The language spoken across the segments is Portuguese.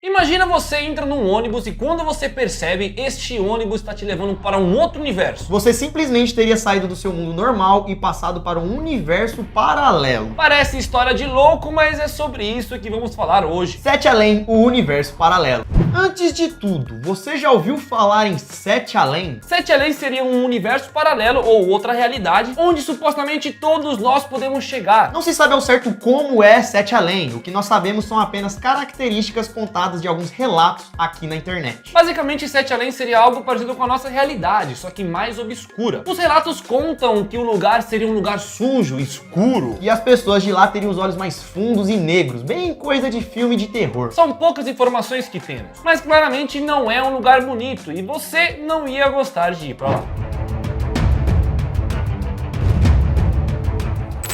Imagina você entra num ônibus e quando você percebe, este ônibus está te levando para um outro universo. Você simplesmente teria saído do seu mundo normal e passado para um universo paralelo. Parece história de louco, mas é sobre isso que vamos falar hoje. Sete Além, o universo paralelo. Antes de tudo, você já ouviu falar em Sete Além? Sete Além seria um universo paralelo ou outra realidade, onde supostamente todos nós podemos chegar. Não se sabe ao certo como é Sete Além, o que nós sabemos são apenas características contadas de alguns relatos aqui na internet. Basicamente, Sete Além seria algo parecido com a nossa realidade, só que mais obscura. Os relatos contam que o lugar seria um lugar sujo, escuro. E as pessoas de lá teriam os olhos mais fundos e negros, bem coisa de filme de terror. São poucas informações que temos, mas claramente não é um lugar bonito e você não ia gostar de ir pra lá.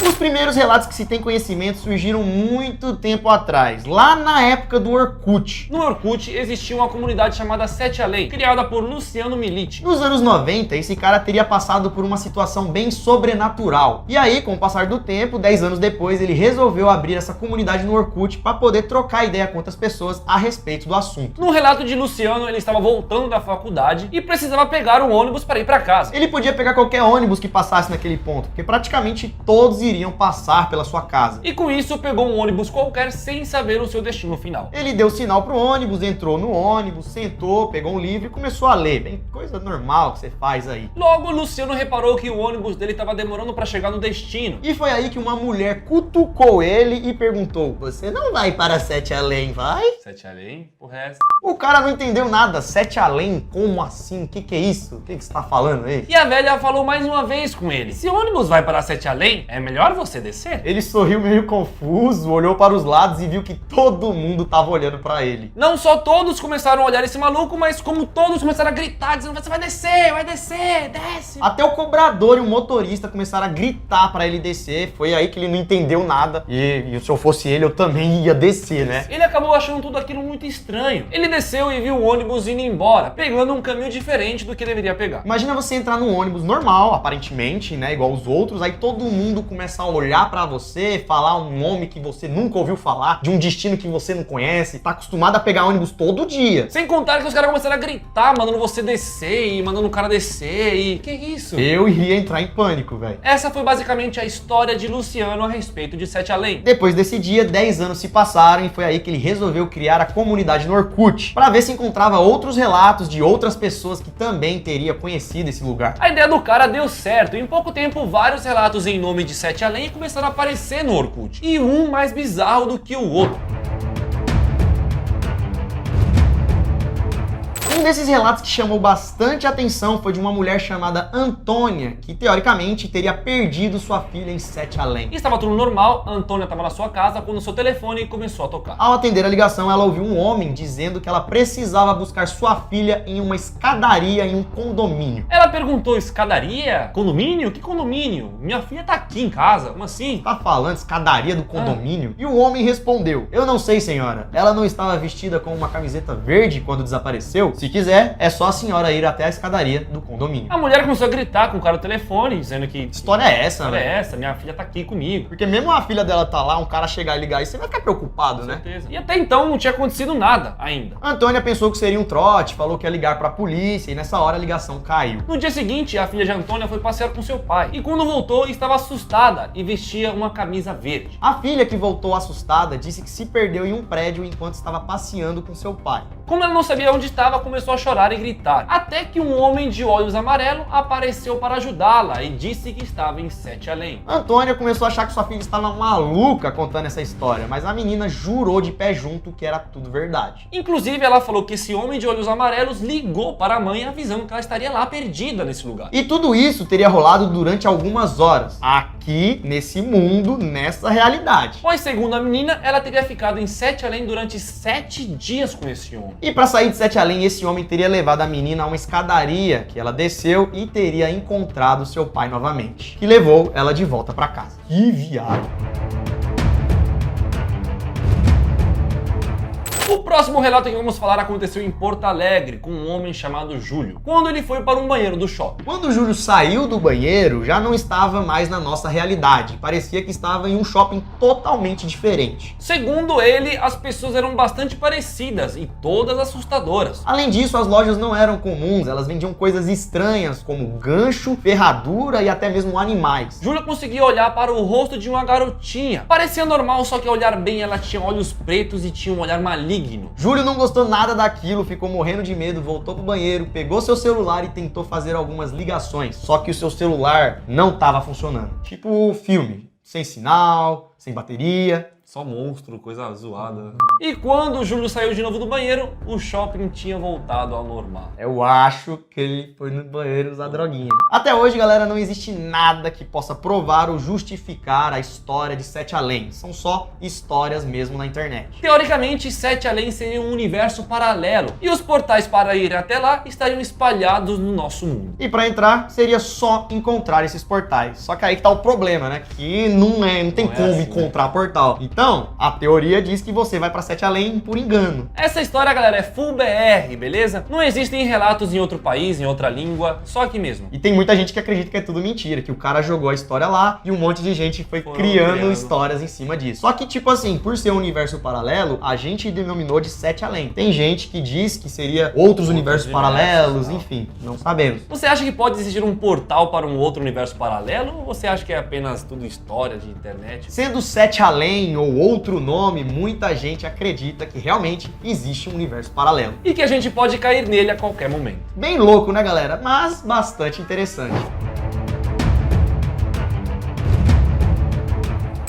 Os primeiros relatos que se tem conhecimento surgiram muito tempo atrás, lá na época do Orkut. No Orkut existia uma comunidade chamada Sete Além, criada por Luciano Milite. Nos anos 90, esse cara teria passado por uma situação bem sobrenatural. E aí, com o passar do tempo, 10 anos depois, ele resolveu abrir essa comunidade no Orkut para poder trocar ideia com outras pessoas a respeito do assunto. No relato de Luciano, ele estava voltando da faculdade e precisava pegar um ônibus para ir para casa. Ele podia pegar qualquer ônibus que passasse naquele ponto, porque praticamente todos iriam passar pela sua casa. E com isso, pegou um ônibus qualquer sem saber o seu destino final. Ele deu sinal pro ônibus, entrou no ônibus, sentou, pegou um livro e começou a ler. Bem, coisa normal que você faz aí. Logo, Luciano reparou que o ônibus dele estava demorando para chegar no destino. E foi aí que uma mulher cutucou ele e perguntou: "Você não vai para Sete Além, vai?" Sete Além? Porra é essa? O cara não entendeu nada. Sete Além? Como assim? O que é isso? O que você tá falando aí? E a velha falou mais uma vez com ele: se o ônibus vai para Sete Além, é melhor você descer. Ele sorriu meio confuso, olhou para os lados e viu que todo mundo tava olhando para ele. Não só todos começaram a olhar esse maluco, mas como todos começaram a gritar, dizendo: você vai descer, desce. Até o cobrador e o motorista começaram a gritar para ele descer. Foi aí que ele não entendeu nada. E se eu fosse ele, eu também ia descer, né? Ele acabou achando tudo aquilo muito estranho. Ele desceu e viu o ônibus indo embora, pegando um caminho diferente do que deveria pegar. Imagina você entrar num ônibus normal, aparentemente, né, igual os outros, aí todo mundo começa a olhar pra você, falar um nome que você nunca ouviu falar, de um destino que você não conhece, tá acostumado a pegar ônibus todo dia. Sem contar que os caras começaram a gritar, mandando você descer e mandando o cara descer e... Que isso? Eu iria entrar em pânico, velho. Essa foi basicamente a história de Luciano a respeito de Sete Além. Depois desse dia, 10 anos se passaram e foi aí que ele resolveu criar a comunidade no Orkut, pra ver se encontrava outros relatos de outras pessoas que também teria conhecido esse lugar. A ideia do cara deu certo. Em pouco tempo, vários relatos em nome de Sete Além começaram a aparecer no Orkut. E um mais bizarro do que o outro. Um desses relatos que chamou bastante atenção foi de uma mulher chamada Antônia, que teoricamente teria perdido sua filha em Sete Além. Estava tudo normal, a Antônia estava na sua casa quando seu telefone começou a tocar. Ao atender a ligação, ela ouviu um homem dizendo que ela precisava buscar sua filha em uma escadaria em um condomínio. Ela perguntou: escadaria? Condomínio? Que condomínio? Minha filha tá aqui em casa, como assim? Tá falando escadaria do condomínio? E o homem respondeu: "Eu não sei, senhora. Ela não estava vestida com uma camiseta verde quando desapareceu? Se quiser, é só a senhora ir até a escadaria do condomínio." A mulher começou a gritar com o cara no telefone, dizendo que... Que história é essa, Olha velho? essa, minha filha tá aqui comigo. Porque mesmo a filha dela tá lá, um cara chegar e ligar aí, você vai ficar preocupado, né? Certeza. E até então não tinha acontecido nada ainda. A Antônia pensou que seria um trote, falou que ia ligar pra polícia e nessa hora a ligação caiu. No dia seguinte, a filha de Antônia foi passear com seu pai. E quando voltou, estava assustada e vestia uma camisa verde. A filha, que voltou assustada, disse que se perdeu em um prédio enquanto estava passeando com seu pai. Como ela não sabia onde estava, começou a chorar e gritar. Até que um homem de olhos amarelo apareceu para ajudá-la e disse que estava em Sete Além. Antônia começou a achar que sua filha estava maluca contando essa história, mas a menina jurou de pé junto que era tudo verdade. Inclusive, ela falou que esse homem de olhos amarelos ligou para a mãe avisando que ela estaria lá perdida nesse lugar. E tudo isso teria rolado durante algumas horas, aqui, nesse mundo, nessa realidade. Pois, segundo a menina, ela teria ficado em Sete Além durante 7 dias com esse homem. E para sair de Sete Além, esse homem teria levado a menina a uma escadaria que ela desceu e teria encontrado seu pai novamente, que levou ela de volta para casa. Que viagem! O próximo relato que vamos falar aconteceu em Porto Alegre, com um homem chamado Júlio, quando ele foi para um banheiro do shopping. Quando o Júlio saiu do banheiro, já não estava mais na nossa realidade. Parecia que estava em um shopping totalmente diferente. Segundo ele, as pessoas eram bastante parecidas e todas assustadoras. Além disso, as lojas não eram comuns, elas vendiam coisas estranhas como gancho, ferradura e até mesmo animais. Júlio conseguia olhar para o rosto de uma garotinha. Parecia normal, só que ao olhar bem ela tinha olhos pretos e tinha um olhar maligno. Júlio não gostou nada daquilo, ficou morrendo de medo, voltou pro banheiro, pegou seu celular e tentou fazer algumas ligações. Só que o seu celular não estava funcionando. Tipo filme, sem sinal, sem bateria. Só monstro, coisa zoada. E quando o Júlio saiu de novo do banheiro, o shopping tinha voltado ao normal. Eu acho que ele foi no banheiro usar droguinha. Até hoje, galera, não existe nada que possa provar ou justificar a história de Sete Além. São só histórias mesmo na internet. Teoricamente, Sete Além seria um universo paralelo. E os portais para ir até lá estariam espalhados no nosso mundo. E para entrar, seria só encontrar esses portais. Só que aí que tá o problema, né? Que não tem como assim, encontrar portal. Então, a teoria diz que você vai pra Sete Além por engano. Essa história, galera, é full BR, beleza? Não existem relatos em outro país, em outra língua, só aqui mesmo. E tem muita gente que acredita que é tudo mentira, que o cara jogou a história lá e um monte de gente foi criando histórias em cima disso. Só que, tipo assim, por ser um universo paralelo, a gente denominou de Sete Além. Tem gente que diz que seria outros universos paralelos, enfim, não sabemos. Você acha que pode existir um portal para um outro universo paralelo? Ou você acha que é apenas tudo história de internet? Sendo Sete Além ou outro nome, muita gente acredita que realmente existe um universo paralelo. E que a gente pode cair nele a qualquer momento. Bem louco, né, galera? Mas bastante interessante.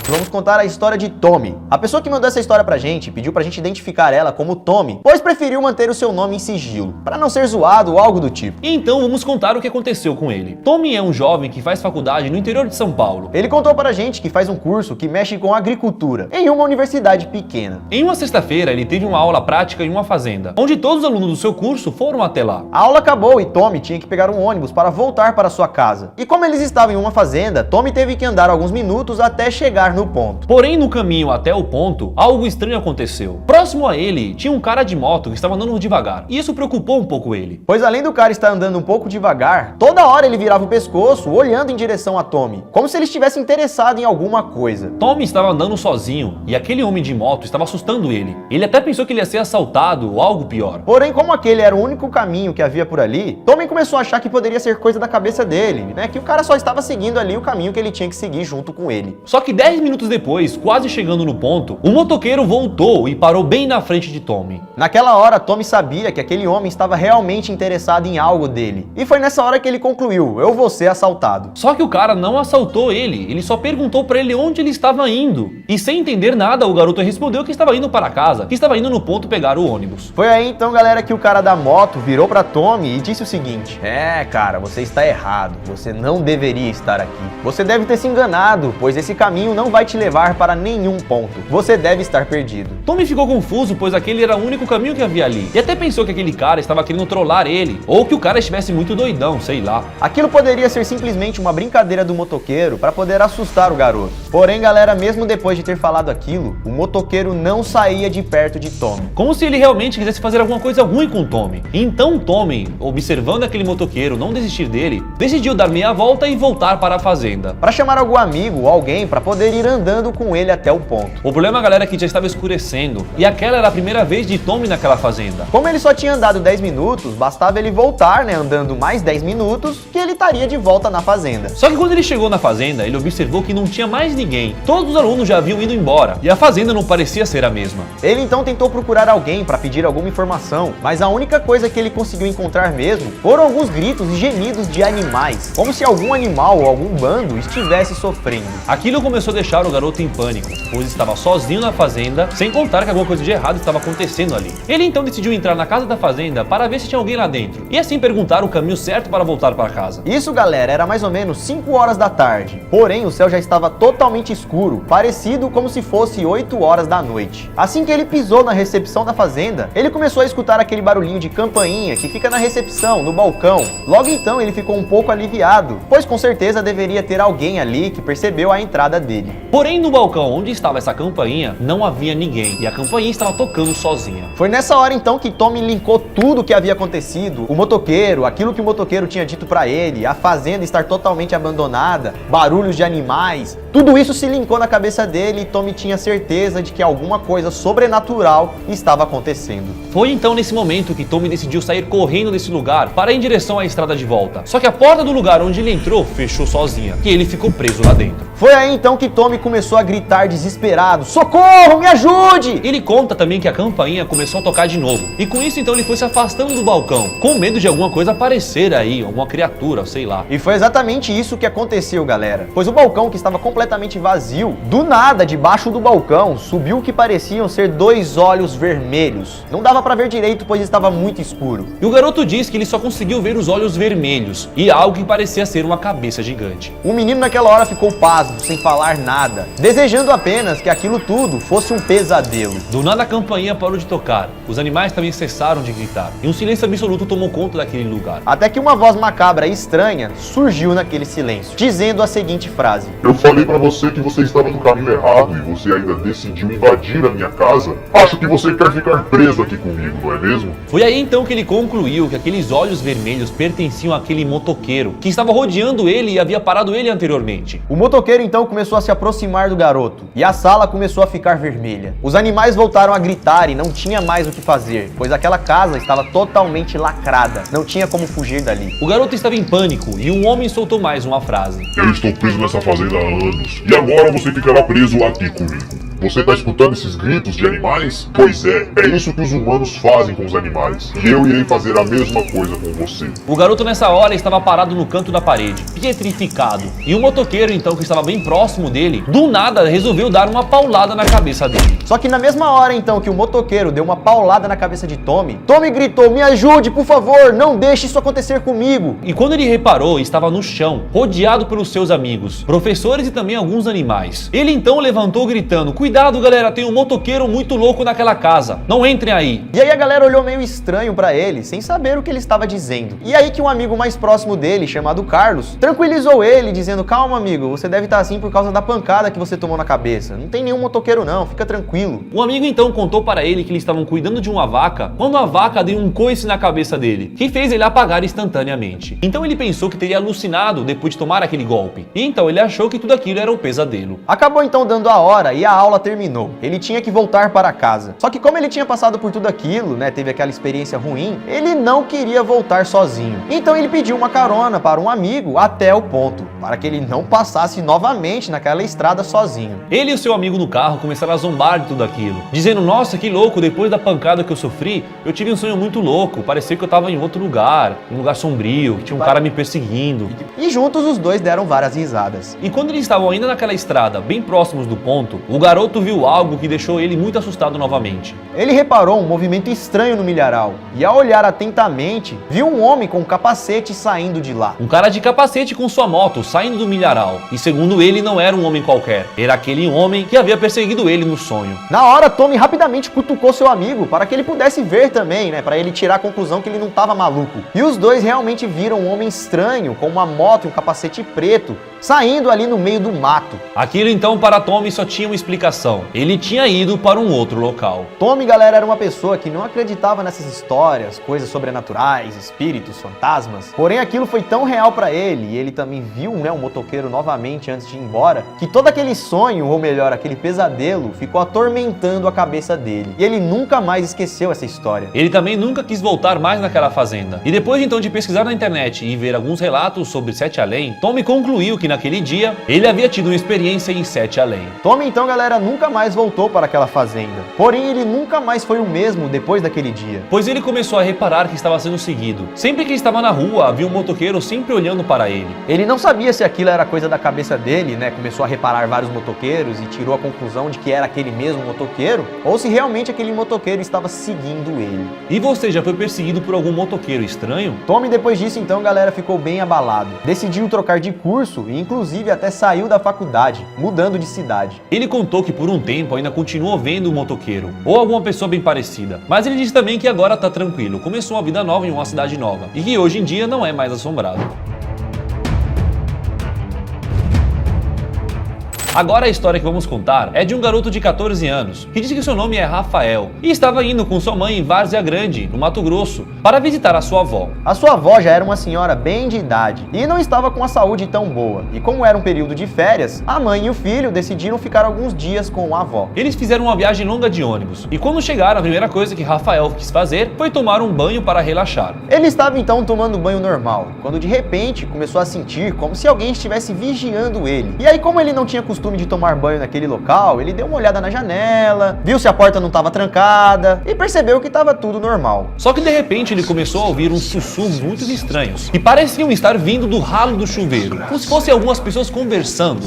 Vamos contar a história de Tommy. A pessoa que mandou essa história pra gente pediu pra gente identificar ela como Tommy, pois preferiu manter o seu nome em sigilo, pra não ser zoado ou algo do tipo. Então vamos contar o que aconteceu com ele. Tommy é um jovem que faz faculdade no interior de São Paulo. Ele contou pra gente que faz um curso que mexe com agricultura, em uma universidade pequena. Em uma sexta-feira ele teve uma aula prática em uma fazenda, onde todos os alunos do seu curso foram até lá. A aula acabou e Tommy tinha que pegar um ônibus para voltar para sua casa. E como eles estavam em uma fazenda, Tommy teve que andar alguns minutos até chegar no ponto. Porém, no caminho até o ponto, algo estranho aconteceu. Próximo a ele, tinha um cara de moto que estava andando devagar, e isso preocupou um pouco ele. Pois além do cara estar andando um pouco devagar, toda hora ele virava o pescoço, olhando em direção a Tommy, como se ele estivesse interessado em alguma coisa. Tommy estava andando sozinho, e aquele homem de moto estava assustando ele. Ele até pensou que ele ia ser assaltado ou algo pior. Porém, como aquele era o único caminho que havia por ali, Tommy começou a achar que poderia ser coisa da cabeça dele, né? Que o cara só estava seguindo ali o caminho que ele tinha que seguir junto com ele. Só que 10 minutos depois, quase chegando no ponto, o motoqueiro voltou e parou bem na frente de Tommy. Naquela hora, Tommy sabia que aquele homem estava realmente interessado em algo dele. E foi nessa hora que ele concluiu: eu vou ser assaltado. Só que o cara não assaltou ele só perguntou pra ele onde ele estava indo. E sem entender nada, o garoto respondeu que estava indo para casa, que estava indo no ponto pegar o ônibus. Foi aí então, galera, que o cara da moto virou pra Tommy e disse o seguinte: cara, você está errado, você não deveria estar aqui. Você deve ter se enganado, pois esse caminho não vai te levar para nenhum ponto. Você deve estar perdido. Tommy ficou confuso, pois aquele era o único caminho que havia ali. E até pensou que aquele cara estava querendo trollar ele, ou que o cara estivesse muito doidão, sei lá. Aquilo poderia ser simplesmente uma brincadeira do motoqueiro para poder assustar o garoto. Porém, galera, mesmo depois de ter falado aquilo, o motoqueiro não saía de perto de Tommy. Como se ele realmente quisesse fazer alguma coisa ruim com Tommy. Então Tommy, observando aquele motoqueiro não desistir dele, decidiu dar meia volta e voltar para a fazenda. Para chamar algum amigo ou alguém para poder ir andando com ele até o ponto. O problema, galera, é que já estava escurecendo e aquela era a primeira vez de Tommy naquela fazenda. Como ele só tinha andado 10 minutos, bastava ele voltar, né, andando mais 10 minutos, que ele estaria de volta na fazenda. Só que quando ele chegou na fazenda, ele observou que não tinha mais ninguém. Todos os alunos já haviam ido embora e a fazenda não parecia ser a mesma. Ele então tentou procurar alguém para pedir alguma informação, mas a única coisa que ele conseguiu encontrar mesmo foram alguns gritos e gemidos de animais, como se algum animal ou algum bando estivesse sofrendo. Aquilo começou a deixar o garoto em pânico, pois estava sozinho na fazenda, sem contar que alguma coisa de errado estava acontecendo ali. Ele então decidiu entrar na casa da fazenda para ver se tinha alguém lá dentro, e assim perguntar o caminho certo para voltar para casa. Isso, galera, era mais ou menos 5 horas da tarde, porém o céu já estava totalmente escuro, parecido como se fosse 8 horas da noite. Assim que ele pisou na recepção da fazenda, ele começou a escutar aquele barulhinho de campainha que fica na recepção, no balcão. Logo então ele ficou um pouco aliviado, pois com certeza deveria ter alguém ali que percebeu a entrada dele. Porém, no balcão onde estava essa campainha, não havia ninguém e a campainha estava tocando sozinha. Foi nessa hora então que Tommy linkou tudo o que havia acontecido, o motoqueiro, aquilo que o motoqueiro tinha dito pra ele, a fazenda estar totalmente abandonada, barulhos de animais, tudo isso se linkou na cabeça dele e Tommy tinha certeza de que alguma coisa sobrenatural estava acontecendo. Foi então nesse momento que Tommy decidiu sair correndo desse lugar para ir em direção à estrada de volta. Só que a porta do lugar onde ele entrou fechou sozinha e ele ficou preso lá dentro. Foi aí então que Tommy começou a gritar desesperado: socorro, me ajude! Ele conta também que a campainha começou a tocar de novo. E com isso então ele foi se afastando do balcão, com medo de alguma coisa aparecer aí, alguma criatura, sei lá. E foi exatamente isso que aconteceu, galera. Pois o balcão, que estava completamente vazio, do nada, debaixo do balcão, subiu o que pareciam ser 2 olhos vermelhos. Não dava pra ver direito, pois estava muito escuro. E o garoto diz que ele só conseguiu ver os olhos vermelhos e algo que parecia ser uma cabeça gigante. O menino naquela hora ficou pasmo, sem falar nada, desejando apenas que aquilo tudo fosse um pesadelo. Do nada a campainha parou de tocar, os animais também cessaram de gritar e um silêncio absoluto tomou conta daquele lugar. Até que uma voz macabra e estranha surgiu naquele silêncio, dizendo a seguinte frase: Eu falei pra você que você estava no caminho errado e você ainda decidiu invadir a minha casa. Acho que você quer ficar preso aqui comigo, não é mesmo? Foi aí então que ele concluiu que aqueles olhos vermelhos pertenciam àquele motoqueiro que estava rodeando ele e havia parado ele anteriormente. O motoqueiro então começou a se aproximar do garoto e a sala começou a ficar vermelha. Os animais voltaram a gritar e não tinha mais o que fazer, pois aquela casa estava totalmente lacrada, não tinha como fugir dali. O garoto estava em pânico e um homem soltou mais uma frase. Eu estou preso nessa fazenda há anos e agora você ficará preso aqui comigo. Você tá escutando esses gritos de animais? Pois é isso que os humanos fazem com os animais. E eu irei fazer a mesma coisa com você. O garoto nessa hora estava parado no canto da parede, petrificado. E o motoqueiro então, que estava bem próximo dele, do nada resolveu dar uma paulada na cabeça dele. Só que na mesma hora então que o motoqueiro deu uma paulada na cabeça de Tommy, Tommy gritou: me ajude, por favor, não deixe isso acontecer comigo. E quando ele reparou, estava no chão, rodeado pelos seus amigos, professores e também alguns animais. Ele então levantou gritando: cuidado galera, tem um motoqueiro muito louco naquela casa, não entrem aí. E aí a galera olhou meio estranho pra ele, sem saber o que ele estava dizendo. E aí que um amigo mais próximo dele, chamado Carlos, tranquilizou ele, dizendo: calma amigo, você deve estar assim por causa da pancada que você tomou na cabeça. Não tem nenhum motoqueiro não, fica tranquilo. O amigo então contou para ele que eles estavam cuidando de uma vaca, quando a vaca deu um coice na cabeça dele, que fez ele apagar instantaneamente. Então ele pensou que teria alucinado depois de tomar aquele golpe. E então ele achou que tudo aquilo era um pesadelo. Acabou então dando a hora e a aula terminou. Ele tinha que voltar para casa. Só que como ele tinha passado por tudo aquilo, né, teve aquela experiência ruim, ele não queria voltar sozinho. Então ele pediu uma carona para um amigo até o ponto, para que ele não passasse novamente naquela estrada sozinho. Ele e o seu amigo no carro começaram a zombar de tudo aquilo, dizendo: nossa, que louco, depois da pancada que eu sofri, eu tive um sonho muito louco, parecia que eu tava em outro lugar, um lugar sombrio, que tinha um cara me perseguindo. E juntos os dois deram várias risadas. E quando eles estavam ainda naquela estrada, bem próximos do ponto, o garoto viu algo que deixou ele muito assustado novamente. Ele reparou um movimento estranho no milharal e, ao olhar atentamente, viu um homem com um capacete saindo de lá. Um cara de capacete com sua moto saindo do milharal. E segundo ele, não era um homem qualquer, era aquele homem que havia perseguido ele no sonho. Na hora, Tommy rapidamente cutucou seu amigo para que ele pudesse ver também, né, para ele tirar a conclusão que ele não estava maluco. E os dois realmente viram um homem estranho com uma moto e um capacete preto saindo ali no meio do mato. Aquilo então para Tommy só tinha uma explicação. Ele tinha ido para um outro local. Tommy, galera, era uma pessoa que não acreditava nessas histórias, coisas sobrenaturais, espíritos, fantasmas. Porém, aquilo foi tão real para ele, e ele também viu, né, um motoqueiro novamente antes de ir embora, que todo aquele sonho, ou melhor, aquele pesadelo, ficou atormentando a cabeça dele. E ele nunca mais esqueceu essa história. Ele também nunca quis voltar mais naquela fazenda. E depois então de pesquisar na internet e ver alguns relatos sobre Sete Além, Tommy concluiu que naquele dia ele havia tido uma experiência em Sete Além. Tommy então, galera, nunca mais voltou para aquela fazenda. Porém, ele nunca mais foi o mesmo depois daquele dia. Pois ele começou a reparar que estava sendo seguido. Sempre que estava na rua, havia um motoqueiro sempre olhando para ele. Ele não sabia se aquilo era coisa da cabeça dele, né? Começou a reparar vários motoqueiros e tirou a conclusão de que era aquele mesmo motoqueiro, ou se realmente aquele motoqueiro estava seguindo ele. E você já foi perseguido por algum motoqueiro estranho? Tommy, depois disso, então, galera, ficou bem abalado. Decidiu trocar de curso e, inclusive, até saiu da faculdade, mudando de cidade. Ele contou que por um tempo ainda continuou vendo o motoqueiro, ou alguma pessoa bem parecida. Mas ele disse também que agora tá tranquilo, começou uma vida nova em uma cidade nova, e que hoje em dia não é mais assombrado. Agora a história que vamos contar é de um garoto de 14 anos, que disse que seu nome é Rafael, e estava indo com sua mãe em Várzea Grande, no Mato Grosso, para visitar a sua avó. A sua avó já era uma senhora bem de idade e não estava com a saúde tão boa. E como era um período de férias, a mãe e o filho decidiram ficar alguns dias com a avó. Eles fizeram uma viagem longa de ônibus, e quando chegaram, a primeira coisa que Rafael quis fazer foi tomar um banho para relaxar. Ele estava então tomando banho normal, quando de repente começou a sentir como se alguém estivesse vigiando ele. E aí, como ele não tinha costume de tomar banho naquele local, ele deu uma olhada na janela, viu se a porta não estava trancada e percebeu que estava tudo normal. Só que de repente ele começou a ouvir uns sussurros muito estranhos, que pareciam estar vindo do ralo do chuveiro, como se fossem algumas pessoas conversando.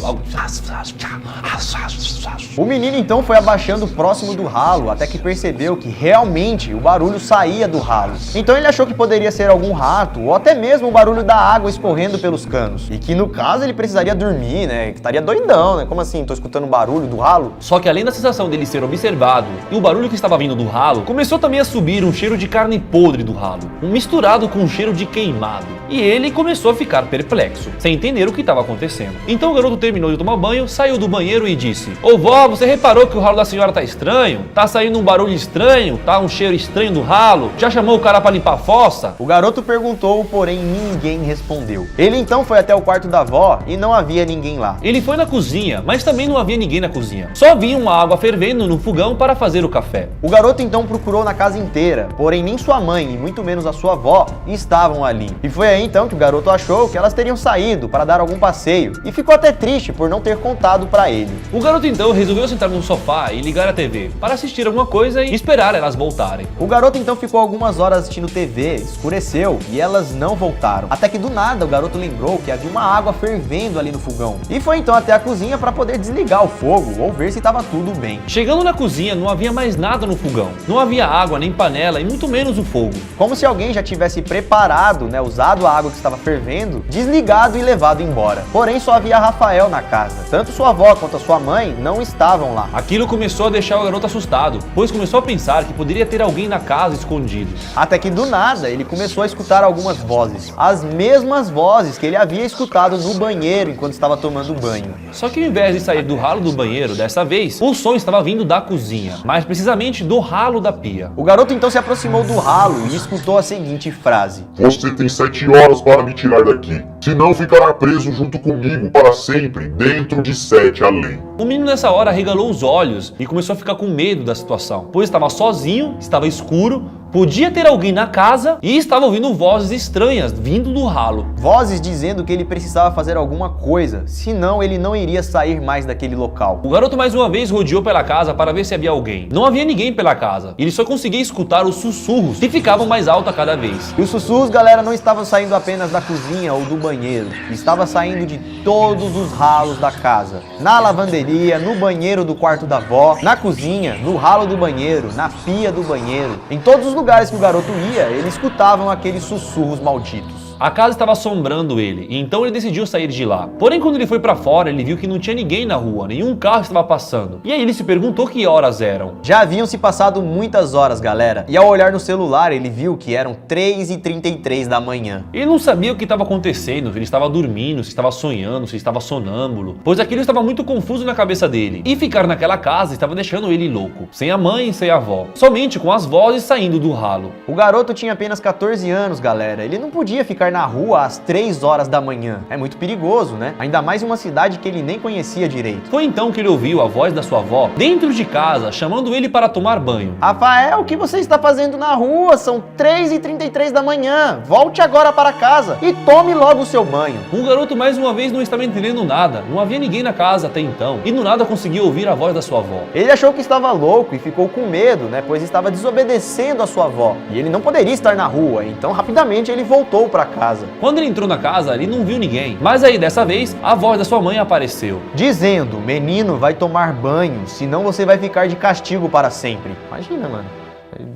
O menino então foi abaixando próximo do ralo, até que percebeu que realmente o barulho saía do ralo. Então ele achou que poderia ser algum rato, ou até mesmo o barulho da água escorrendo pelos canos. E que no caso ele precisaria dormir, né? Que estaria doidão, né? Como assim? Tô escutando o barulho do ralo? Só que além da sensação dele ser observado e o barulho que estava vindo do ralo, começou também a subir um cheiro de carne podre do ralo, misturado com um cheiro de queimado. E ele começou a ficar perplexo, sem entender o que estava acontecendo. Então o garoto terminou de tomar banho, saiu do banheiro e disse: "Ô vó, você reparou que o ralo da senhora tá estranho? Tá saindo um barulho estranho? Tá um cheiro estranho do ralo? Já chamou o cara para limpar a fossa?" O garoto perguntou, porém ninguém respondeu. Ele então foi até o quarto da avó e não havia ninguém lá. Ele foi na cozinha, mas também não havia ninguém na cozinha. Só havia uma água fervendo no fogão para fazer o café. O garoto então procurou na casa inteira, porém nem sua mãe e muito menos a sua avó estavam ali. E foi aí então que o garoto achou que elas teriam saído para dar algum passeio e ficou até triste por não ter contado para ele. O garoto então resolveu sentar no sofá e ligar a TV para assistir alguma coisa e esperar elas voltarem. O garoto então ficou algumas horas assistindo TV, escureceu e elas não voltaram. Até que do nada o garoto lembrou que havia uma água fervendo ali no fogão e foi então até a cozinha para poder desligar o fogo ou ver se estava tudo bem. Chegando na cozinha, não havia mais nada no fogão. Não havia água, nem panela e muito menos o fogo. Como se alguém já tivesse preparado, né, usado a água que estava fervendo, desligado e levado embora. Porém só havia Rafael na casa. Tanto sua avó quanto a sua mãe não estavam lá. Aquilo começou a deixar o garoto assustado, pois começou a pensar que poderia ter alguém na casa escondido. Até que do nada ele começou a escutar algumas vozes. As mesmas vozes que ele havia escutado no banheiro enquanto estava tomando banho. Só que ao invés de sair do ralo do banheiro, dessa vez, o som estava vindo da cozinha, mais precisamente do ralo da pia. O garoto então se aproximou do ralo e escutou a seguinte frase: Você tem 7 horas para me tirar daqui, senão ficará preso junto comigo para sempre, dentro de 7 além. O menino nessa hora arregalou os olhos e começou a ficar com medo da situação, pois estava sozinho, estava escuro, podia ter alguém na casa e estava ouvindo vozes estranhas vindo do ralo. Vozes dizendo que ele precisava fazer alguma coisa, senão ele não iria sair mais daquele local. O garoto mais uma vez rodeou pela casa para ver se havia alguém. Não havia ninguém pela casa. Ele só conseguia escutar os sussurros, que ficavam mais altos a cada vez. E os sussurros, galera, não estavam saindo apenas da cozinha ou do banheiro. Estava saindo de todos os ralos da casa. Na lavanderia, no banheiro do quarto da avó, na cozinha, no ralo do banheiro, na pia do banheiro. Em todos os lugares que o garoto ia, ele escutavam aqueles sussurros malditos. A casa estava assombrando ele, e então ele decidiu sair de lá. Porém, quando ele foi pra fora, ele viu que não tinha ninguém na rua, nenhum carro estava passando. E aí ele se perguntou que horas eram. Já haviam se passado muitas horas, galera. E ao olhar no celular, ele viu que eram 3h33 da manhã. Ele não sabia o que estava acontecendo, se ele estava dormindo, se estava sonhando, se estava sonâmbulo, pois aquilo estava muito confuso na cabeça dele. E ficar naquela casa estava deixando ele louco, sem a mãe e sem a avó, somente com as vozes saindo do ralo. O garoto tinha apenas 14 anos, galera. Ele não podia ficar na rua às 3 horas da manhã. É muito perigoso, né? Ainda mais em uma cidade que ele nem conhecia direito. Foi então que ele ouviu a voz da sua avó dentro de casa, chamando ele para tomar banho. Rafael, o que você está fazendo na rua? São 3h33 da manhã. Volte agora para casa e tome logo o seu banho. O garoto mais uma vez não estava entendendo nada. Não havia ninguém na casa até então. E do nada conseguiu ouvir a voz da sua avó. Ele achou que estava louco e ficou com medo, né? Pois estava desobedecendo a sua avó. E ele não poderia estar na rua. Então rapidamente ele voltou para casa. Quando ele entrou na casa, ele não viu ninguém. Mas aí, dessa vez, a voz da sua mãe apareceu, dizendo: menino, vai tomar banho, senão você vai ficar de castigo para sempre. Imagina, mano.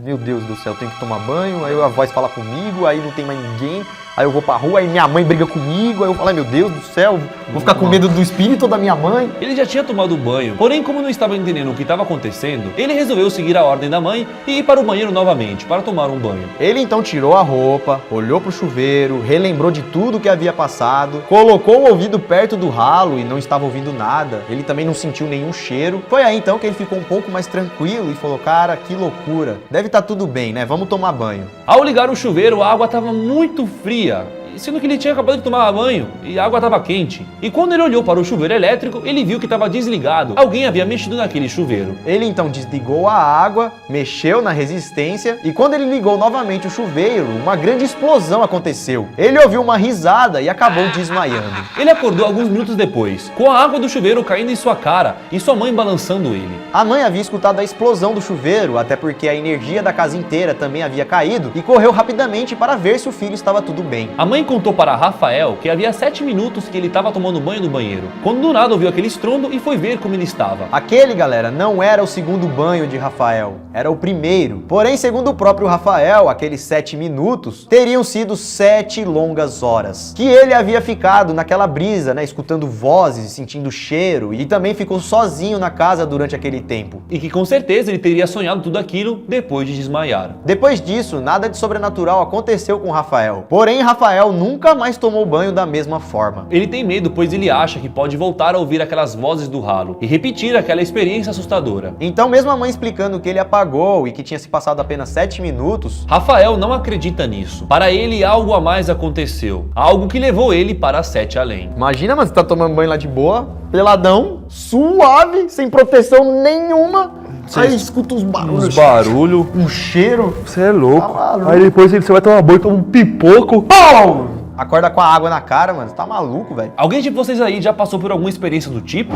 meu Deus do céu, eu tenho que tomar banho, aí a voz fala comigo, aí não tem mais ninguém, aí eu vou pra rua, aí minha mãe briga comigo, aí eu falo, ai meu Deus do céu, vou ficar com medo do espírito da minha mãe. Ele já tinha tomado banho, porém como não estava entendendo o que estava acontecendo, ele resolveu seguir a ordem da mãe e ir para o banheiro novamente para tomar um banho. Ele então tirou a roupa, olhou pro chuveiro, relembrou de tudo que havia passado, colocou o ouvido perto do ralo e não estava ouvindo nada, ele também não sentiu nenhum cheiro. Foi aí então que ele ficou um pouco mais tranquilo e falou, cara, que loucura, deve estar tudo bem, né, vamos tomar banho. Ao ligar o chuveiro, a água estava muito fria, sendo que ele tinha acabado de tomar banho e a água estava quente. E quando ele olhou para o chuveiro elétrico, ele viu que estava desligado. Alguém havia mexido naquele chuveiro. Ele então desligou a água, mexeu na resistência e quando ele ligou novamente o chuveiro, uma grande explosão aconteceu. Ele ouviu uma risada e acabou desmaiando. Ele acordou alguns minutos depois, com a água do chuveiro caindo em sua cara e sua mãe balançando ele. A mãe havia escutado a explosão do chuveiro, até porque a energia da casa inteira também havia caído e correu rapidamente para ver se o filho estava tudo bem. A mãe contou para Rafael que havia 7 minutos que ele estava tomando banho no banheiro, quando do nada ouviu aquele estrondo e foi ver como ele estava. Aquele, galera, não era o segundo banho de Rafael, era o primeiro. Porém, segundo o próprio Rafael, aqueles 7 minutos teriam sido 7 longas horas, que ele havia ficado naquela brisa, né, escutando vozes, sentindo cheiro, e também ficou sozinho na casa durante aquele tempo. E que com certeza ele teria sonhado tudo aquilo depois de desmaiar. Depois disso, nada de sobrenatural aconteceu com Rafael. Porém, Rafael nunca mais tomou banho da mesma forma. Ele tem medo, pois ele acha que pode voltar a ouvir aquelas vozes do ralo e repetir aquela experiência assustadora. Então, mesmo a mãe explicando que ele apagou e que tinha se passado apenas 7 minutos, Rafael não acredita nisso. Para ele, algo a mais aconteceu. Algo que levou ele para 7 além. imagina, mano, você tá tomando banho lá de boa, peladão, suave, sem proteção nenhuma. Aí escuta uns barulhos. Um cheiro. Você é louco. Tá maluco. Aí depois você vai tomar banho, toma um pipoco. Pau! Acorda com a água na cara, mano. Você tá maluco, velho. Alguém de vocês aí já passou por alguma experiência do tipo?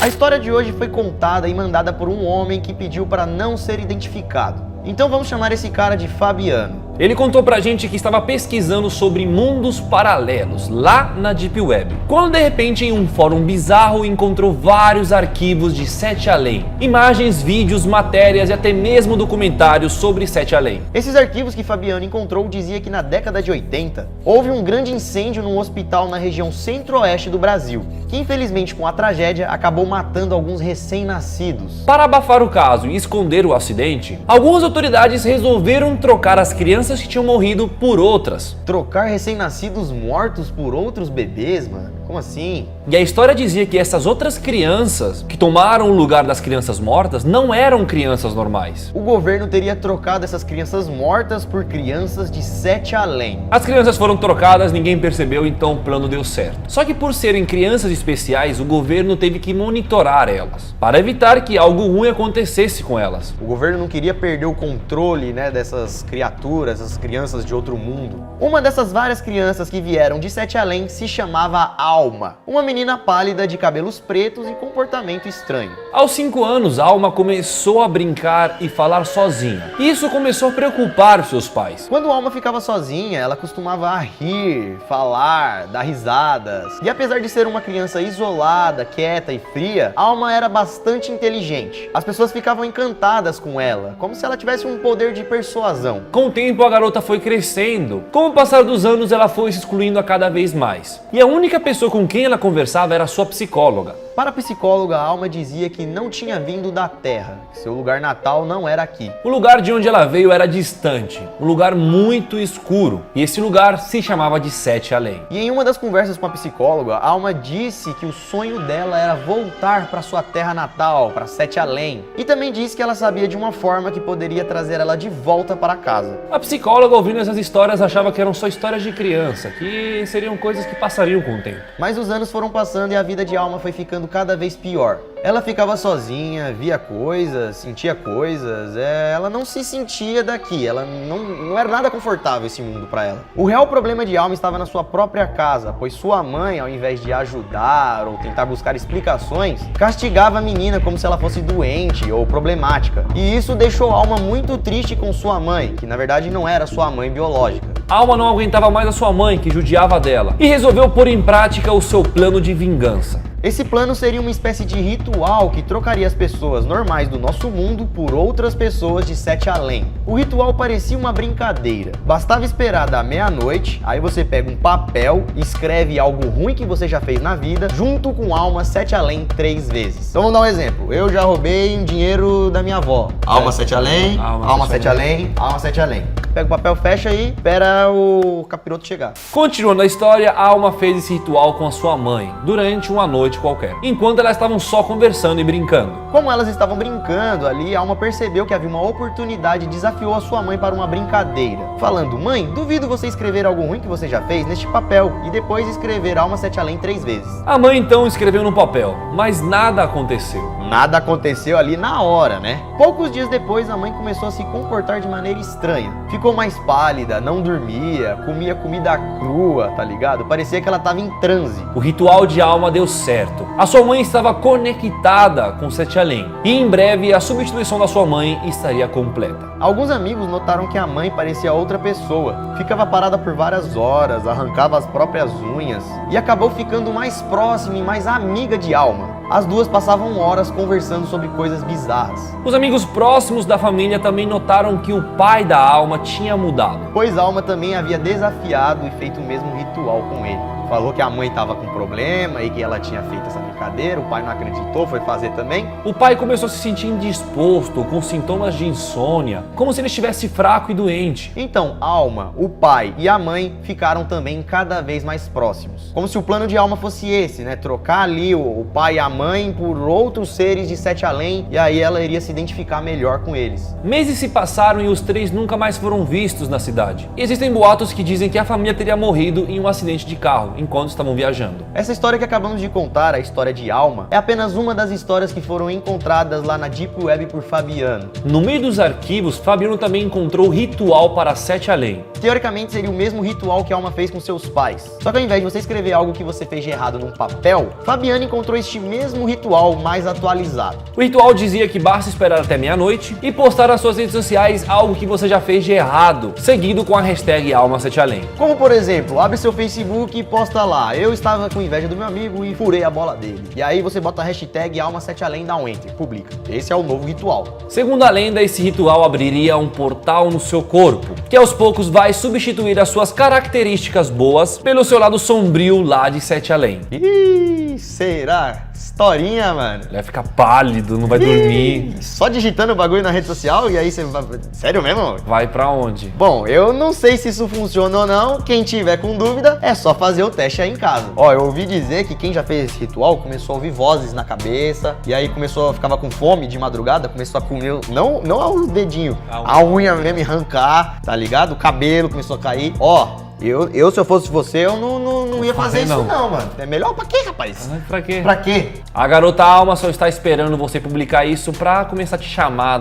A história de hoje foi contada e mandada por um homem que pediu para não ser identificado. Então vamos chamar esse cara de Fabiano. Ele contou pra gente que estava pesquisando sobre mundos paralelos lá na Deep Web, quando de repente em um fórum bizarro encontrou vários arquivos de 7 além, imagens, vídeos, matérias e até mesmo documentários sobre 7 além. Esses arquivos que Fabiano encontrou dizia que na década de 80 houve um grande incêndio num hospital na região centro-oeste do Brasil, que infelizmente com a tragédia acabou matando alguns recém-nascidos. Para abafar o caso e esconder o acidente, algumas autoridades resolveram trocar as crianças que tinham morrido por outras. Trocar recém-nascidos mortos por outros bebês, mano? Como assim? E a história dizia que essas outras crianças que tomaram o lugar das crianças mortas não eram crianças normais. O governo teria trocado essas crianças mortas por crianças de 7 além. As crianças foram trocadas, ninguém percebeu, então o plano deu certo. Só que por serem crianças especiais, o governo teve que monitorar elas, para evitar que algo ruim acontecesse com elas. O governo não queria perder o controle, né, dessas criaturas, essas crianças de outro mundo. Uma dessas várias crianças que vieram de 7 além se chamava Alma, uma menina pálida de cabelos pretos e comportamento estranho. Aos 5 anos, Alma começou a brincar e falar sozinha. Isso começou a preocupar seus pais. Quando Alma ficava sozinha, ela costumava rir, falar, dar risadas. E apesar de ser uma criança isolada, quieta e fria, Alma era bastante inteligente. As pessoas ficavam encantadas com ela, como se ela tivesse um poder de persuasão. Com o tempo, a garota foi crescendo. Com o passar dos anos, ela foi se excluindo a cada vez mais. E a única pessoa com quem ela conversava era sua psicóloga. Para a psicóloga, a Alma dizia que não tinha vindo da Terra, que seu lugar natal não era aqui. O lugar de onde ela veio era distante, um lugar muito escuro, e esse lugar se chamava de 7 além. E em uma das conversas com a psicóloga, a Alma disse que o sonho dela era voltar para sua terra natal, para 7 além. E também disse que ela sabia de uma forma que poderia trazer ela de volta para casa. A psicóloga, ouvindo essas histórias, achava que eram só histórias de criança, que seriam coisas que passariam com o tempo. Mas os anos foram passando e a vida de Alma foi ficando cada vez pior. Ela ficava sozinha, via coisas, sentia coisas, ela não se sentia daqui, ela não era nada confortável esse mundo para ela. O real problema de Alma estava na sua própria casa, pois sua mãe, ao invés de ajudar ou tentar buscar explicações, castigava a menina como se ela fosse doente ou problemática. E isso deixou Alma muito triste com sua mãe, que na verdade não era sua mãe biológica. Alma não aguentava mais a sua mãe, que judiava dela, e resolveu pôr em prática o seu plano de vingança. Esse plano seria uma espécie de ritual que trocaria as pessoas normais do nosso mundo por outras pessoas de Sete Além. O ritual parecia uma brincadeira. Bastava esperar da meia-noite, aí você pega um papel, escreve algo ruim que você já fez na vida, junto com alma Sete Além 3 vezes. Então vamos dar um exemplo. Eu já roubei um dinheiro da minha avó. Alma Sete Além, alma Sete Além, alma Sete Além. Pega o papel, fecha e espera o capiroto chegar. Continuando a história, a Alma fez esse ritual com a sua mãe, durante uma noite qualquer, enquanto elas estavam só conversando e brincando. Como elas estavam brincando ali, a Alma percebeu que havia uma oportunidade e desafiou a sua mãe para uma brincadeira, falando: mãe, duvido você escrever algo ruim que você já fez neste papel e depois escrever Alma Sete Além 3 vezes. A mãe então escreveu no papel, mas nada aconteceu. Nada aconteceu ali na hora, né? Poucos dias depois, a mãe começou a se comportar de maneira estranha. Ficou mais pálida, não dormia, comia comida crua, tá ligado? Parecia que ela tava em transe. O ritual de Alma deu certo. A sua mãe estava conectada com Sete Além. E em breve a substituição da sua mãe estaria completa. Alguns amigos notaram que a mãe parecia outra pessoa. Ficava parada por várias horas, arrancava as próprias unhas e acabou ficando mais próxima e mais amiga de Alma. As duas passavam horas conversando sobre coisas bizarras. Os amigos próximos da família também notaram que o pai da Alma tinha mudado. Pois Alma também havia desafiado e feito o mesmo ritual com ele. Falou que a mãe estava com problema e que ela tinha feito essa brincadeira, o pai não acreditou, foi fazer também. O pai começou a se sentir indisposto, com sintomas de insônia, como se ele estivesse fraco e doente. Então, Alma, o pai e a mãe ficaram também cada vez mais próximos. Como se o plano de Alma fosse esse, né? Trocar ali o pai e a mãe por outros seres de Sete Além, e aí ela iria se identificar melhor com eles. Meses se passaram e os três nunca mais foram vistos na cidade. E existem boatos que dizem que a família teria morrido em um acidente de carro, enquanto estavam viajando. Essa história que acabamos de contar, a história de Alma, é apenas uma das histórias que foram encontradas lá na Deep Web por Fabiano. No meio dos arquivos, Fabiano também encontrou o ritual para Sete Além. Teoricamente seria o mesmo ritual que Alma fez com seus pais. Só que ao invés de você escrever algo que você fez de errado num papel, Fabiano encontrou este mesmo ritual mais atualizado. O ritual dizia que basta esperar até meia-noite e postar nas suas redes sociais algo que você já fez de errado, seguido com a hashtag Alma Sete Além. Como por exemplo, abre seu Facebook e posta lá: eu estava com inveja do meu amigo e furei a bola dele. E aí você bota a hashtag Alma Sete Além, dá um enter, publica. Esse é o novo ritual. Segundo a lenda, esse ritual abriria um portal no seu corpo, que aos poucos vai substituir as suas características boas pelo seu lado sombrio lá de Sete Além. Ih, será? Historinha, mano. Ele vai ficar pálido, não vai dormir. Só digitando o bagulho na rede social e aí você vai... Sério mesmo? Vai pra onde? Bom, eu não sei se isso funciona ou não. Quem tiver com dúvida, é só fazer o teste aí em casa. Ó, eu ouvi dizer que quem já fez esse ritual começou a ouvir vozes na cabeça. E aí ficava com fome de madrugada, começou a comer, não os dedinhos, a unha mesmo arrancar, tá ligado? O cabelo começou a cair. Ó, eu se eu fosse você, eu não ia fazer isso não, mano. É melhor pra quê, rapaz? Pra quê? Pra quê? A garota Alma só está esperando você publicar isso pra começar a te chamar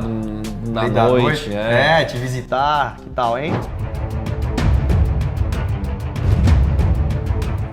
na noite. É, te visitar, que tal, hein?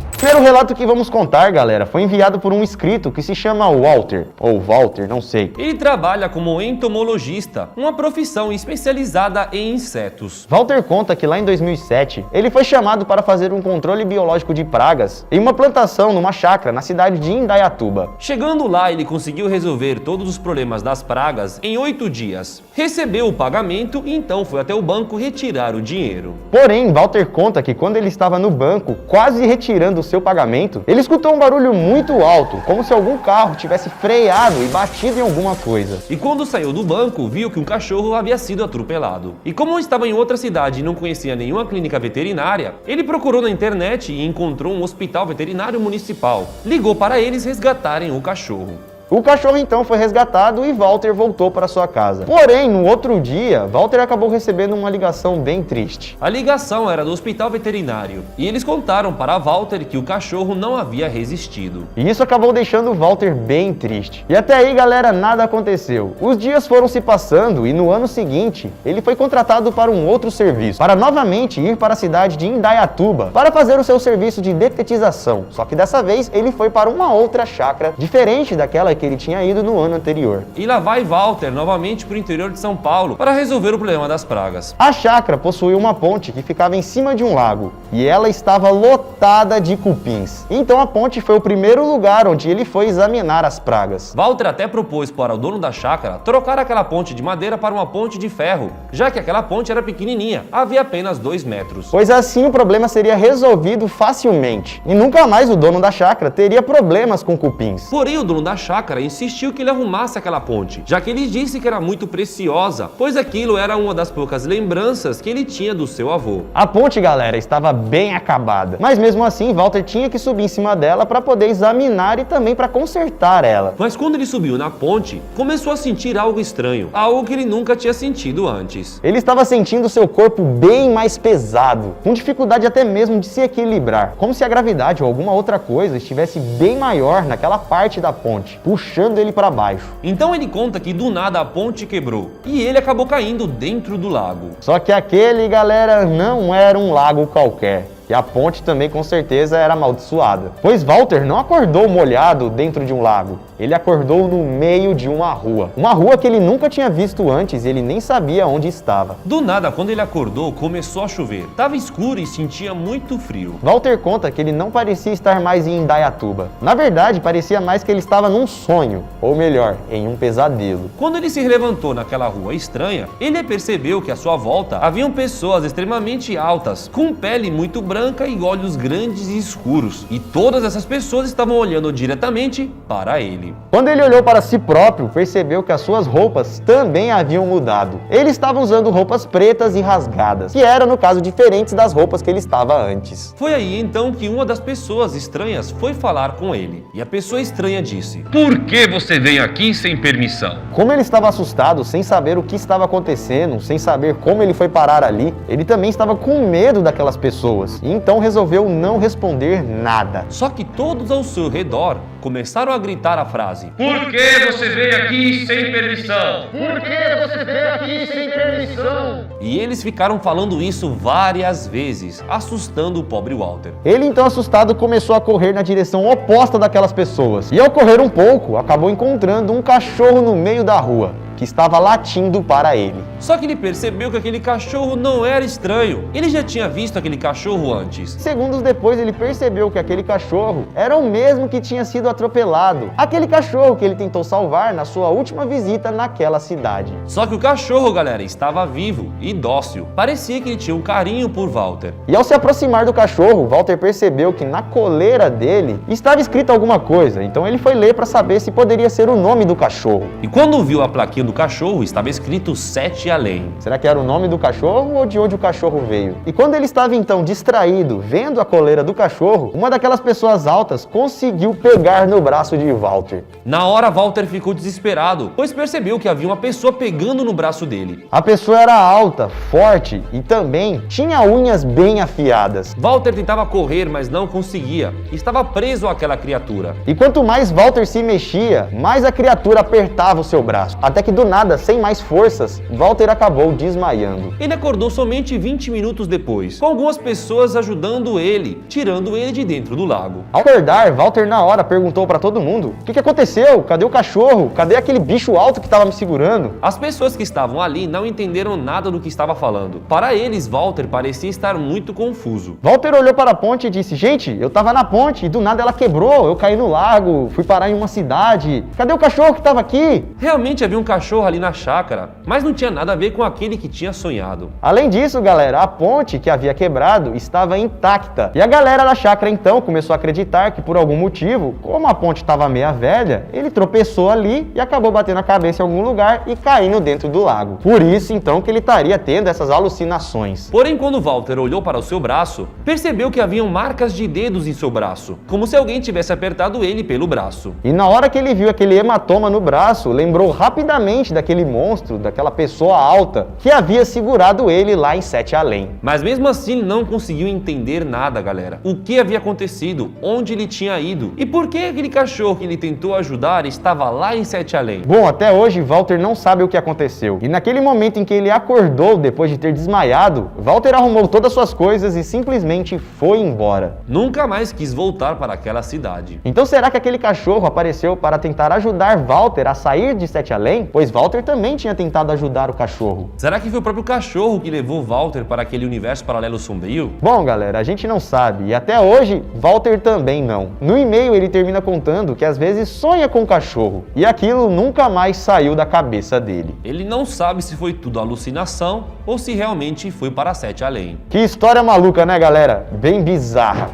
O primeiro relato que vamos contar, galera, foi enviado por um inscrito que se chama Walter, ou Walter, não sei. Ele trabalha como entomologista, uma profissão especializada em insetos. Walter conta que lá em 2007, ele foi chamado para fazer um controle biológico de pragas em uma plantação numa chácara na cidade de Indaiatuba. Chegando lá, ele conseguiu resolver todos os problemas das pragas em 8 dias. Recebeu o pagamento e então foi até o banco retirar o dinheiro. Porém, Walter conta que quando ele estava no banco, quase retirando o seu pagamento, ele escutou um barulho muito alto, como se algum carro tivesse freado e batido em alguma coisa. E quando saiu do banco, viu que um cachorro havia sido atropelado. E como estava em outra cidade e não conhecia nenhuma clínica veterinária, ele procurou na internet e encontrou um hospital veterinário municipal. Ligou para eles resgatarem o cachorro. O cachorro então foi resgatado e Walter voltou para sua casa. Porém, no outro dia, Walter acabou recebendo uma ligação bem triste. A ligação era do hospital veterinário e eles contaram para Walter que o cachorro não havia resistido. E isso acabou deixando Walter bem triste. E até aí, galera, nada aconteceu. Os dias foram se passando e no ano seguinte, ele foi contratado para um outro serviço, para novamente ir para a cidade de Indaiatuba para fazer o seu serviço de detetização. Só que dessa vez ele foi para uma outra chácara, diferente daquela que ele tinha ido no ano anterior. E lá vai Walter novamente para o interior de São Paulo para resolver o problema das pragas. A chácara possuía uma ponte que ficava em cima de um lago e ela estava lotada de cupins. Então a ponte foi o primeiro lugar onde ele foi examinar as pragas. Walter até propôs para o dono da chácara trocar aquela ponte de madeira para uma ponte de ferro, já que aquela ponte era pequenininha, havia apenas 2 metros. Pois assim o problema seria resolvido facilmente e nunca mais o dono da chácara teria problemas com cupins. Porém, o dono da chácara insistiu que ele arrumasse aquela ponte, já que ele disse que era muito preciosa, pois aquilo era uma das poucas lembranças que ele tinha do seu avô. A ponte, galera, estava bem acabada, mas mesmo assim Walter tinha que subir em cima dela para poder examinar e também para consertar ela. Mas quando ele subiu na ponte, começou a sentir algo estranho, algo que ele nunca tinha sentido antes. Ele estava sentindo seu corpo bem mais pesado, com dificuldade até mesmo de se equilibrar, como se a gravidade ou alguma outra coisa estivesse bem maior naquela parte da ponte, puxando ele para baixo. Então ele conta que do nada a ponte quebrou e ele acabou caindo dentro do lago. Só que aquele, galera, não era um lago qualquer. E a ponte também com certeza era amaldiçoada. Pois Walter não acordou molhado dentro de um lago. Ele acordou no meio de uma rua. Uma rua que ele nunca tinha visto antes e ele nem sabia onde estava. Do nada, quando ele acordou, começou a chover. Tava escuro e sentia muito frio. Walter conta que ele não parecia estar mais em Indaiatuba. Na verdade, parecia mais que ele estava num sonho. Ou melhor, em um pesadelo. Quando ele se levantou naquela rua estranha, ele percebeu que à sua volta haviam pessoas extremamente altas, com pele muito branca e olhos grandes e escuros, e todas essas pessoas estavam olhando diretamente para ele. Quando ele olhou para si próprio, percebeu que as suas roupas também haviam mudado. Ele estava usando roupas pretas e rasgadas, que eram, no caso, diferentes das roupas que ele estava antes. Foi aí então que uma das pessoas estranhas foi falar com ele, e a pessoa estranha disse: "Por que você vem aqui sem permissão?" Como ele estava assustado, sem saber o que estava acontecendo, sem saber como ele foi parar ali, ele também estava com medo daquelas pessoas. E então resolveu não responder nada. Só que todos ao seu redor começaram a gritar a frase: "Por que você veio aqui sem permissão? Por que você veio aqui sem permissão?" E eles ficaram falando isso várias vezes, assustando o pobre Walter. Ele então assustado começou a correr na direção oposta daquelas pessoas. E ao correr um pouco, acabou encontrando um cachorro no meio da rua, que estava latindo para ele. Só que ele percebeu que aquele cachorro não era estranho. Ele já tinha visto aquele cachorro antes. Segundos depois, ele percebeu que aquele cachorro era o mesmo que tinha sido atropelado. Aquele cachorro que ele tentou salvar na sua última visita naquela cidade. Só que o cachorro, galera, estava vivo e dócil. Parecia que ele tinha um carinho por Walter. E ao se aproximar do cachorro, Walter percebeu que na coleira dele estava escrito alguma coisa. Então ele foi ler para saber se poderia ser o nome do cachorro. E quando viu a plaquinha do cachorro, estava escrito 7 além. Será que era o nome do cachorro ou de onde o cachorro veio? E quando ele estava então distraído, vendo a coleira do cachorro, uma daquelas pessoas altas conseguiu pegar no braço de Walter. Na hora, Walter ficou desesperado, pois percebeu que havia uma pessoa pegando no braço dele. A pessoa era alta, forte e também tinha unhas bem afiadas. Walter tentava correr, mas não conseguia. Estava preso àquela criatura. E quanto mais Walter se mexia, mais a criatura apertava o seu braço. Até que do nada, sem mais forças, Walter acabou desmaiando. Ele acordou somente 20 minutos depois, com algumas pessoas ajudando ele, tirando ele de dentro do lago. Ao acordar, Walter na hora perguntou para todo mundo: "O que aconteceu? Cadê o cachorro? Cadê aquele bicho alto que estava me segurando?" As pessoas que estavam ali não entenderam nada do que estava falando. Para eles, Walter parecia estar muito confuso. Walter olhou para a ponte e disse: "Gente, eu estava na ponte e do nada ela quebrou, eu caí no lago, fui parar em uma cidade. Cadê o cachorro que estava aqui?" Realmente havia um cachorro ali na chácara, mas não tinha nada a ver com aquele que tinha sonhado. Além disso, galera, a ponte que havia quebrado estava intacta. E a galera da chácara então começou a acreditar que por algum motivo, como a ponte estava meia velha, ele tropeçou ali e acabou batendo a cabeça em algum lugar e caindo dentro do lago. Por isso então que ele estaria tendo essas alucinações. Porém, quando Walter olhou para o seu braço, percebeu que haviam marcas de dedos em seu braço, como se alguém tivesse apertado ele pelo braço. E na hora que ele viu aquele hematoma no braço, lembrou rapidamente justamente daquele monstro, daquela pessoa alta, que havia segurado ele lá em Sete Além. Mas mesmo assim ele não conseguiu entender nada, galera. O que havia acontecido, onde ele tinha ido e por que aquele cachorro que ele tentou ajudar estava lá em Sete Além. Bom, até hoje Walter não sabe o que aconteceu. E naquele momento em que ele acordou depois de ter desmaiado, Walter arrumou todas suas coisas e simplesmente foi embora. Nunca mais quis voltar para aquela cidade. Então será que aquele cachorro apareceu para tentar ajudar Walter a sair de Sete Além? Pois Walter também tinha tentado ajudar o cachorro. Será que foi o próprio cachorro que levou Walter para aquele universo paralelo sombrio? Bom, galera, a gente não sabe e até hoje Walter também não. No e-mail ele termina contando que às vezes sonha com o cachorro e aquilo nunca mais saiu da cabeça dele. Ele não sabe se foi tudo alucinação ou se realmente foi para Sete Além. Que história maluca, né, galera? Bem bizarra.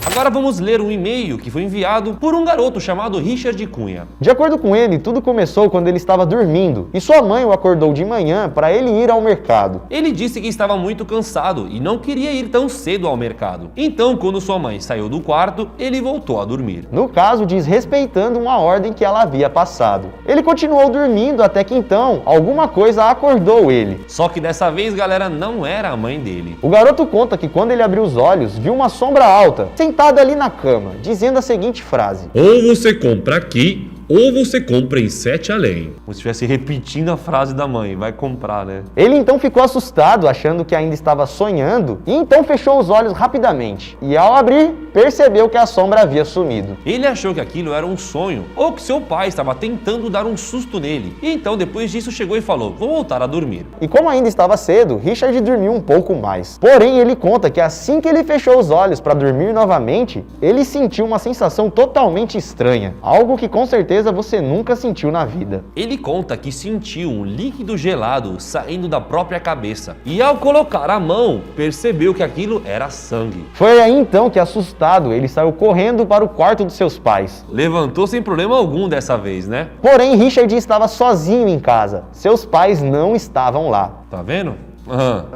Agora vamos ler um e-mail que foi enviado por um garoto chamado Richard Cunha. De acordo com ele, tudo começou quando ele estava dormindo e sua mãe o acordou de manhã para ele ir ao mercado. Ele disse que estava muito cansado e não queria ir tão cedo ao mercado. Então, quando sua mãe saiu do quarto, ele voltou a dormir. No caso, desrespeitando uma ordem que ela havia passado. Ele continuou dormindo até que então alguma coisa acordou ele. Só que dessa vez, galera, não era a mãe dele. O garoto conta que quando ele abriu os olhos, viu uma sombra alta, sentada ali na cama, dizendo a seguinte frase: ou você compra aqui, ou você compra em Sete Além. Como se estivesse repetindo a frase da mãe, vai comprar, né? Ele então ficou assustado, achando que ainda estava sonhando, e então fechou os olhos rapidamente. E ao abrir, percebeu que a sombra havia sumido. Ele achou que aquilo era um sonho, ou que seu pai estava tentando dar um susto nele. E então, depois disso, chegou e falou: vou voltar a dormir. E como ainda estava cedo, Richard dormiu um pouco mais. Porém, ele conta que assim que ele fechou os olhos para dormir novamente, ele sentiu uma sensação totalmente estranha. Algo que com certeza você nunca sentiu na vida. Ele conta que sentiu um líquido gelado saindo da própria cabeça. E ao colocar a mão, percebeu que aquilo era sangue. Foi aí então que, assustado, ele saiu correndo para o quarto dos seus pais. Levantou sem problema algum dessa vez, né? Porém, Richard estava sozinho em casa. Seus pais não estavam lá. Tá vendo?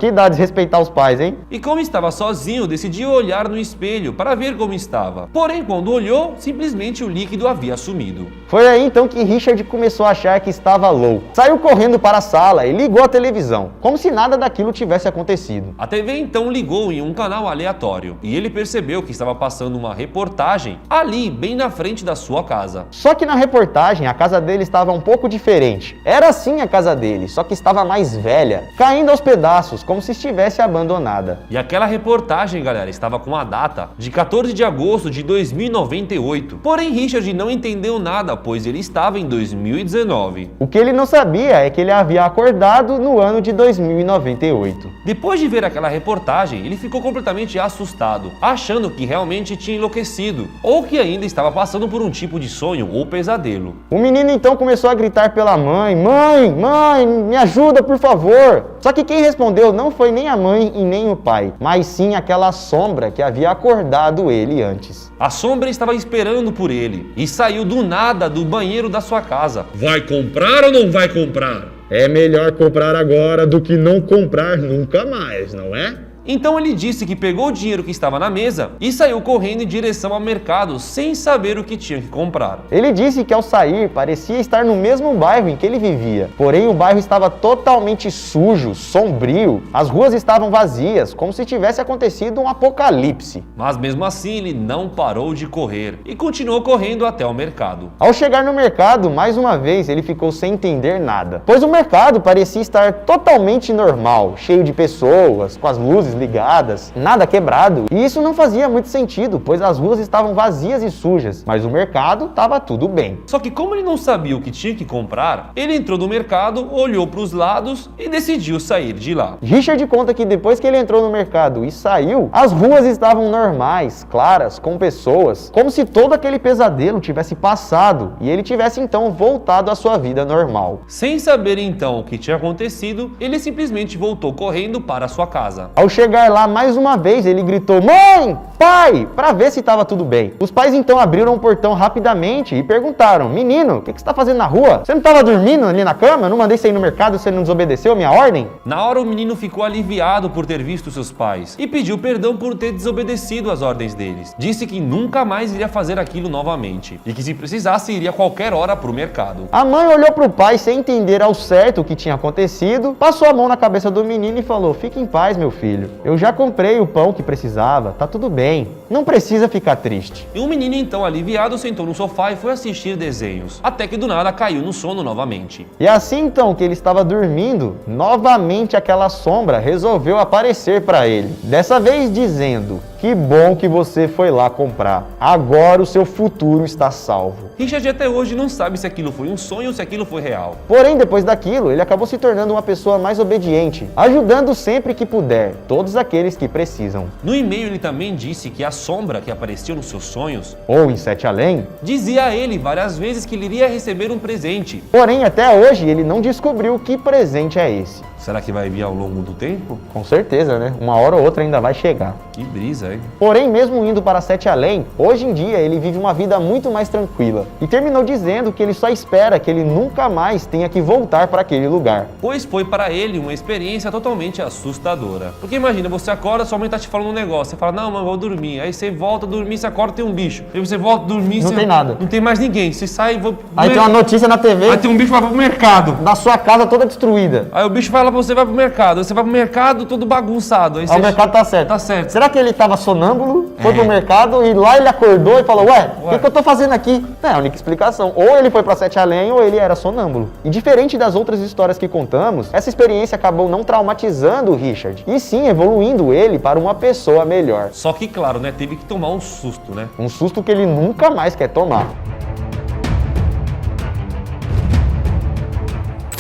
Que dá desrespeitar os pais, hein? E como estava sozinho, decidiu olhar no espelho para ver como estava. Porém, quando olhou, simplesmente o líquido havia sumido. Foi aí então que Richard começou a achar que estava louco. Saiu correndo para a sala e ligou a televisão, como se nada daquilo tivesse acontecido. A TV então ligou em um canal aleatório e ele percebeu que estava passando uma reportagem ali, bem na frente da sua casa. Só que na reportagem a casa dele estava um pouco diferente. Era sim a casa dele, só que estava mais velha, caindo aos pedaços, como se estivesse abandonada. E aquela reportagem, galera, estava com a data de 14 de agosto de 2098. Porém, Richard não entendeu nada, pois ele estava em 2019. O que ele não sabia é que ele havia acordado no ano de 2098. Depois de ver aquela reportagem, ele ficou completamente assustado, achando que realmente tinha enlouquecido, ou que ainda estava passando por um tipo de sonho ou pesadelo. O menino então começou a gritar pela mãe: Mãe, me ajuda, por favor! Só que quem respondeu não foi nem a mãe e nem o pai, mas sim aquela sombra que havia acordado ele antes. A sombra estava esperando por ele e saiu do nada do banheiro da sua casa. Vai comprar ou não vai comprar? É melhor comprar agora do que não comprar nunca mais, não é? Então ele disse que pegou o dinheiro que estava na mesa e saiu correndo em direção ao mercado sem saber o que tinha que comprar. Ele disse que ao sair parecia estar no mesmo bairro em que ele vivia, porém o bairro estava totalmente sujo, sombrio, as ruas estavam vazias, como se tivesse acontecido um apocalipse. Mas mesmo assim ele não parou de correr e continuou correndo até o mercado. Ao chegar no mercado, mais uma vez ele ficou sem entender nada, pois o mercado parecia estar totalmente normal, cheio de pessoas, com as luzes ligadas, nada quebrado, e isso não fazia muito sentido, pois as ruas estavam vazias e sujas, mas o mercado estava tudo bem. Só que como ele não sabia o que tinha que comprar, ele entrou no mercado, olhou para os lados e decidiu sair de lá. Richard conta que depois que ele entrou no mercado e saiu, as ruas estavam normais, claras, com pessoas, como se todo aquele pesadelo tivesse passado e ele tivesse então voltado à sua vida normal. Sem saber então o que tinha acontecido, ele simplesmente voltou correndo para a sua casa. Ao chegar chegar lá mais uma vez, ele gritou: "Mãe! Pai!", para ver se estava tudo bem. Os pais então abriram o portão rapidamente e perguntaram: "Menino, o que você está fazendo na rua? Você não estava dormindo ali na cama? Eu não mandei você ir no mercado, você não desobedeceu a minha ordem?" Na hora, o menino ficou aliviado por ter visto seus pais e pediu perdão por ter desobedecido às ordens deles. Disse que nunca mais iria fazer aquilo novamente e que, se precisasse, iria a qualquer hora pro mercado. A mãe olhou pro pai sem entender ao certo o que tinha acontecido, passou a mão na cabeça do menino e falou: "Fique em paz, meu filho. Eu já comprei o pão que precisava, tá tudo bem. Não precisa ficar triste." E o menino, então aliviado, sentou no sofá e foi assistir desenhos, até que do nada caiu no sono novamente. E assim então que ele estava dormindo, novamente aquela sombra resolveu aparecer para ele. Dessa vez dizendo: "Que bom que você foi lá comprar. Agora o seu futuro está salvo." Richard até hoje não sabe se aquilo foi um sonho ou se aquilo foi real. Porém, depois daquilo, ele acabou se tornando uma pessoa mais obediente, ajudando sempre que puder todos aqueles que precisam. No e-mail ele também disse que a sombra que apareceu nos seus sonhos Ou em Sete Além. dizia a ele várias vezes que ele iria receber um presente. Porém, até hoje, ele não descobriu que presente é esse. Será que vai vir ao longo do tempo? Com certeza, né? Uma hora ou outra ainda vai chegar. Que brisa, hein? Porém, mesmo indo para Sete Além, hoje em dia ele vive uma vida muito mais tranquila. E terminou dizendo que ele só espera que ele nunca mais tenha que voltar para aquele lugar. Pois foi para ele uma experiência totalmente assustadora. Porque imagina, você acorda, sua mãe tá te falando um negócio, você fala: "Não, mãe, vou dormir." Aí você volta a dormir, você acorda, tem um bicho. Aí você volta a dormir, Não você... tem nada. Não tem mais ninguém. Você sai e vai... Aí tem uma notícia na TV Aí tem um bicho que vai pro mercado. da sua casa toda destruída. Aí o bicho fala pra você: "Vai pro mercado." Aí você vai pro mercado todo bagunçado. Aí Aí o mercado tá certo. Tá certo. Será que ele estava sonâmbulo, foi pro mercado e lá ele acordou e falou: "Ué, o que eu tô fazendo aqui?" Não é a única explicação. Ou ele foi pra Sete Além ou ele era sonâmbulo. E diferente das outras histórias que contamos, essa experiência acabou não traumatizando o Richard, e sim evoluindo ele para uma pessoa melhor. Só que, claro, né? Teve que tomar um susto, né? Um susto que ele nunca mais quer tomar.